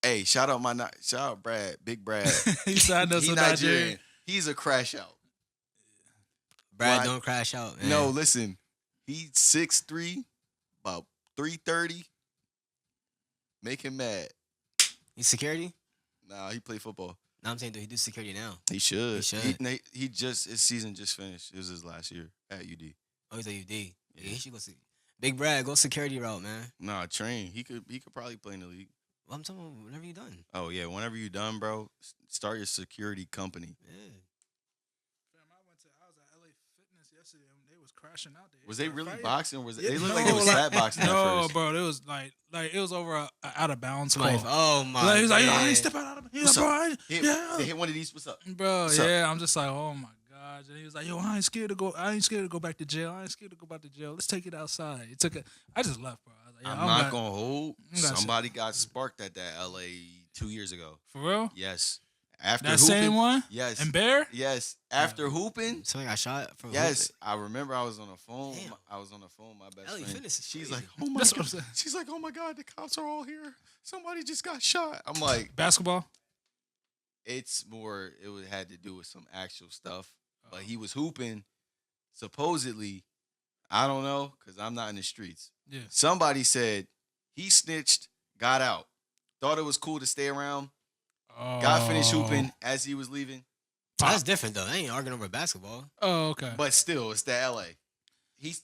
hey, shout out Brad, Big Brad. He signed us He with Nigerian. Nigeria. He's a crash out. Brad, Right. don't crash out. Man. No, listen, he's 6'3", about 330. Make him mad. He's security. Nah, he play football. No, I'm saying, do he do security now? He should. He should. He just his season just finished. It was his last year at UD. Oh, he's a UD. Yeah, he should go see. Big Brad, go security route, man. Nah, train. He could probably play in the league. Well, I'm talking about whenever you done. Oh yeah, whenever you done, bro, start your security company. Yeah. Fam, I was at LA Fitness yesterday and they was crashing out there. Was they really Fighting. boxing? Or was Yeah, they looked no, like they was like- slap boxing No, at first? bro, it was like it was over a out of bounds call. Somebody, oh my. Like, he was like, yo, I God. ain't step out of the What's bro, up? I ain't- Hit, yeah. They hit one of these. What's up? Bro, What's up? yeah, I'm just like, oh my gosh. And he was like, yo, I ain't scared to go back to jail. I ain't scared to go back to jail. Let's take it outside. I just left, bro. I was like, I'm I don't not got- gonna hold. I don't got Somebody got sparked at that LA 2 years ago. For real? Yes. After That hooping, same one? Yes. And Bear? Yes. After hooping. Somebody got shot for Yes, I remember I was on the phone. Damn. I was on the phone. My best LA friend. Fitness is She's crazy. like, oh my That's what I'm god. saying. She's like, oh my god, the cops are all here. Somebody just got shot. I'm like, Basketball? it's more. Had to do with some actual stuff. But he was hooping. Supposedly, I don't know because I'm not in the streets. Yeah. Somebody said he snitched, got out, thought it was cool to stay around, got finished hooping as he was leaving. That's different though. They ain't arguing over basketball. Oh, okay. But still, it's the LA.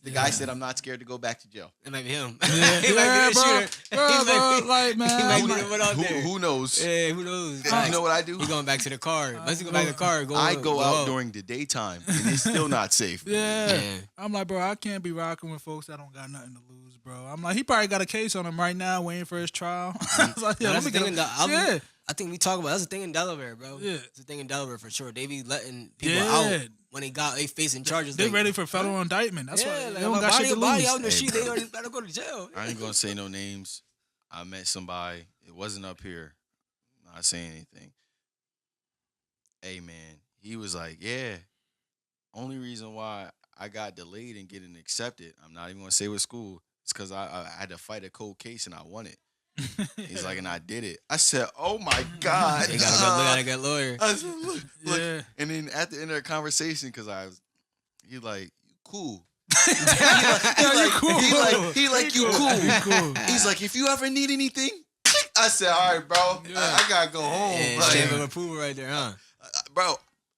The guy said, I'm not scared to go back to jail. It might be him. Yeah, he might be the bro, shooter. bro, He might be- like, man, he might I'm be like- the one out there. Who knows? Yeah, who knows? You know what I do? He going back to the car. Let's go back to the car. I go out up. during the daytime, and it's still not safe. Yeah. Yeah. I'm like, bro, I can't be rocking with folks that don't got nothing to lose, bro. I'm like, he probably got a case on him right now, waiting for his trial. I was like, No, yeah, that's let the me thing get in him. the- Yeah. I think we talk about that's the thing in Delaware, bro. Yeah. It's the thing in Delaware for sure. They be letting people Yeah. out when they facing charges. They like, ready for federal indictment. That's why yeah, they like, don't my got shit to body lose. out in the Hey, street. bro. They already better go to jail. I ain't gonna say no names. I met somebody. It wasn't up here. Not saying anything. Hey man, he was like, yeah. Only reason why I got delayed and getting accepted, I'm not even gonna say what school. It's because I had to fight a cold case and I won it. He's like, and I did it. I said, oh my god. They gotta get a lawyer. I said, look. Yeah. And then at the end of the conversation, because he like, you cool. Yo, you cool. He like you cool. You cool. He's like, if you ever need anything, I said, all right, bro. Yeah. I gotta go home. Yeah, Like, stamp of approval right there, huh? bro,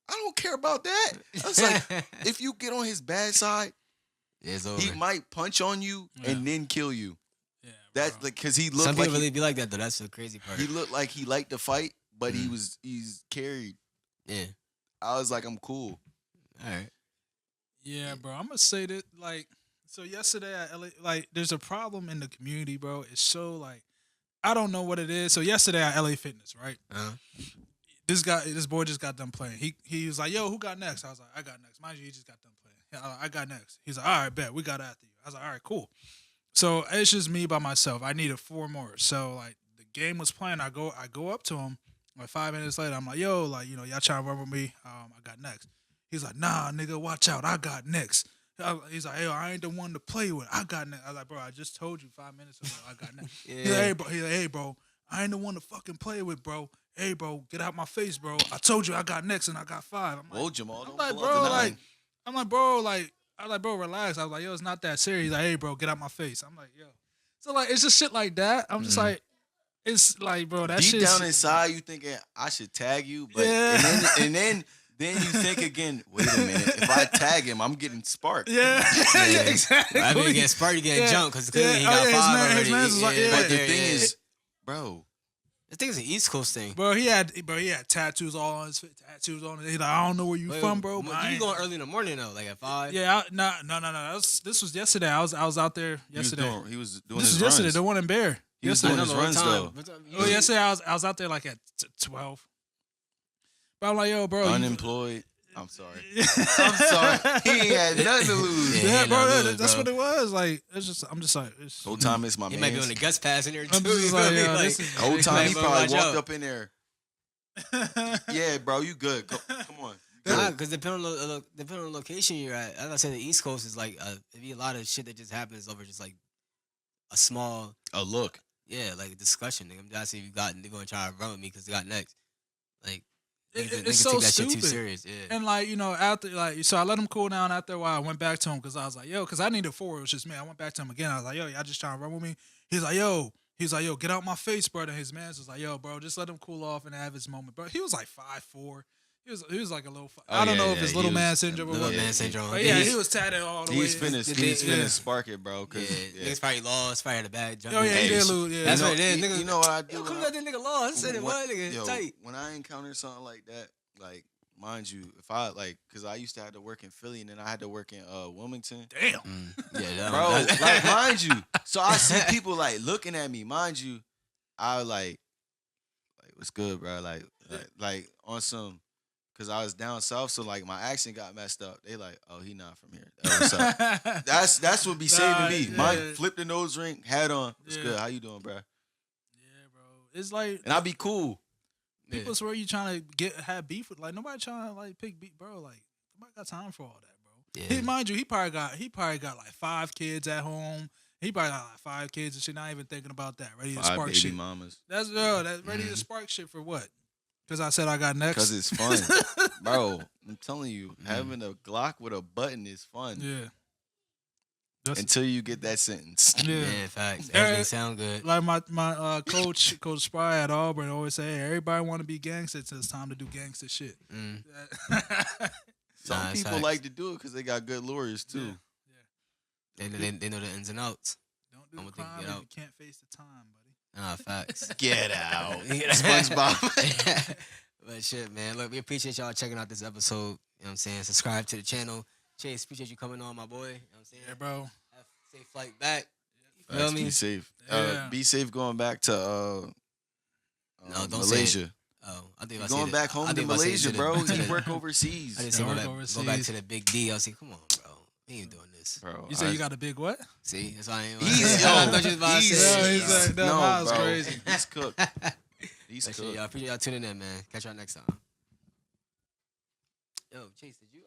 I don't care about that. I was like, if you get on his bad side, Yeah, it's over. he might punch on you and then kill you. Yeah, That's bro. like because he Some looked people like really be like that though. That's the crazy part. he looked like he liked to fight, but Mm. he's carried. Yeah. I was like, I'm cool. All right. Yeah, bro. I'm gonna say that, like, so yesterday at LA, like, there's a problem in the community, bro. It's so like I don't know what it is. So yesterday at LA Fitness, right? Uh-huh. This boy just got done playing. He was like, "Yo, who got next?" I was like, "I got next." Mind you, he just got done playing. Yeah, I got next. He's like, "All right, bet we got after you." I was like, "All right, cool." So it's just me by myself. I needed four more. So like the game was playing. I go up to him. Like 5 minutes later, I'm like, "Yo, like y'all trying to run with me? I got next." He's like, "Nah, nigga, watch out. I got next." He's like, "Hey, I ain't the one to play with. I got next." I was like, "Bro, I just told you 5 minutes ago. I got next." He's like, Yeah. "Hey, bro. He's like, hey, bro. I ain't the one to fucking play with, bro. Hey, bro, get out my face, bro. I told you I got next and I got five." I'm Whoa, like, Jamal, I'm don't like, pull out the bro, nine. like, I'm like, bro, like, I was like, bro, relax. I was like, yo, it's not that serious. He's like, hey, bro, get out my face. I'm like, yo. So like, it's just shit like that. I'm just like, it's like, bro, that Deep shit. down inside, you thinking I should tag you, but Yeah. and then you think again. Wait a minute, if I tag him, I'm getting sparked. Yeah, yeah, exactly. I mean, you get sparked, you get Yeah. jumped because clearly he Yeah. Oh, got yeah, his five man- his already. man's was like, yeah. But the yeah, thing yeah. is, bro, I think it's an East Coast thing. Bro, he had tattoos all on his face, tattoos on it. He's like, I don't know where you Wait, from, bro. But I you ain't- going early in the morning though, like at 5? Yeah, no. This was yesterday. I was out there yesterday. he was doing This his was yesterday. runs. The one in Bear. He was Yesterday. doing his runs though. Oh, yesterday I was out there like at 12. But I'm like, yo, bro, Unemployed. I'm sorry. I'm sorry. He ain't had nothing to lose. Yeah, Yeah, ain't bro, nothing to lose, that's bro. what it was. Like, it's just, I'm just like, it's, Whole time it's my He man. might be on the guest pass in there too. I'm just you feel like, me? yo, Like, this is- Whole time he bro, probably watch walked out. up in there. Yeah, bro, you good. Come on. Nah, because depending on the location you're at, as I said, the East Coast is like it be a lot of shit that just happens over just like a small, A look. yeah, like discussion. Nigga, I'm just saying you got, they're gonna try to run with me because they got next. Like, niggas it's so take that shit stupid. too serious. Yeah. And like, after like, so I let him cool down. After a while, I went back to him because I was like, yo, because I needed four. It was just me. I went back to him again. I was like, yo, y'all just trying to run with me. He's like, yo, get out my face, brother. His man was like, yo, bro, just let him cool off and have his moment. Bro, he was like 5'4". He was like a little. I don't know if it's little man syndrome or Little what. man syndrome. But yeah, he was tatted all the way. He's finna spark it, bro. Yeah, Cause niggas probably lost. Probably had a bad jump. Oh yeah, he Hey, did lose. Yeah, That's you know, what it is. you- Niggas, you know what I do Yo, when come I- let that nigga lost. I said it, what nigga? Yo, Tight. when I encounter something like that, like mind you, if I like, cause I used to have to work in Philly and then I had to work in Wilmington, damn. Yeah, that bro. one- Like mind you, so I see people like looking at me. Mind you, I like what's good, bro? Like on some. Cause I was down south, so like my accent got messed up. They like, oh, he not from here. Oh, what's up? That's what be saving me. yeah. Mine flip the nose ring, hat on. What's Yeah. good? How you doing, bro? Yeah, bro. It's like And I be cool. people swear you trying to have beef with, like, nobody trying to like pick beef, bro. Like, nobody got time for all that, bro. Yeah. Mind you, he probably got like 5 kids at home. He probably got like 5 kids and shit. Not even thinking about that. Ready to 5 spark baby shit. mamas. That's real. That's ready to spark shit for what? Because I said I got next. Cause it's fun, bro. I'm telling you, having a Glock with a button is fun. Yeah. That's, Until you get that sentence. yeah. Yeah, facts. Yeah. Everything sound good. Like my coach Spry at Auburn always say, hey, everybody want to be gangster, so it's time to do gangster shit. Mm. Some Nah, it's people facts. like to do it because they got good lawyers too. Yeah. They know the ins and outs. Don't do I'm the gonna crime get if out. you can't face the time, buddy. Nah, facts. Get out. SpongeBob. But shit, man. Look, we appreciate y'all checking out this episode. You know what I'm saying? Subscribe to the channel. Chase, appreciate you coming on, my boy. You know what I'm saying? Yeah, bro. Have a safe flight back. You feel Facts, me? be safe. Yeah. Be safe going back to No, don't say Malaysia. Oh, I think You I said going it. back home I to think I said it Malaysia, to bro. to You work overseas. I didn't say Yeah, go work back overseas. to the big D. I was like, come on, bro. We ain't doing this. Bro, You said you got a big what? See, that's why I ain't. He's I thought you was about to he's, say. Yeah, he's like, that no, mine's bro. crazy. He's cooked. He's But shit, cooked. y'all appreciate y'all tuning in, man. Catch y'all next time. Yo, Chase, did you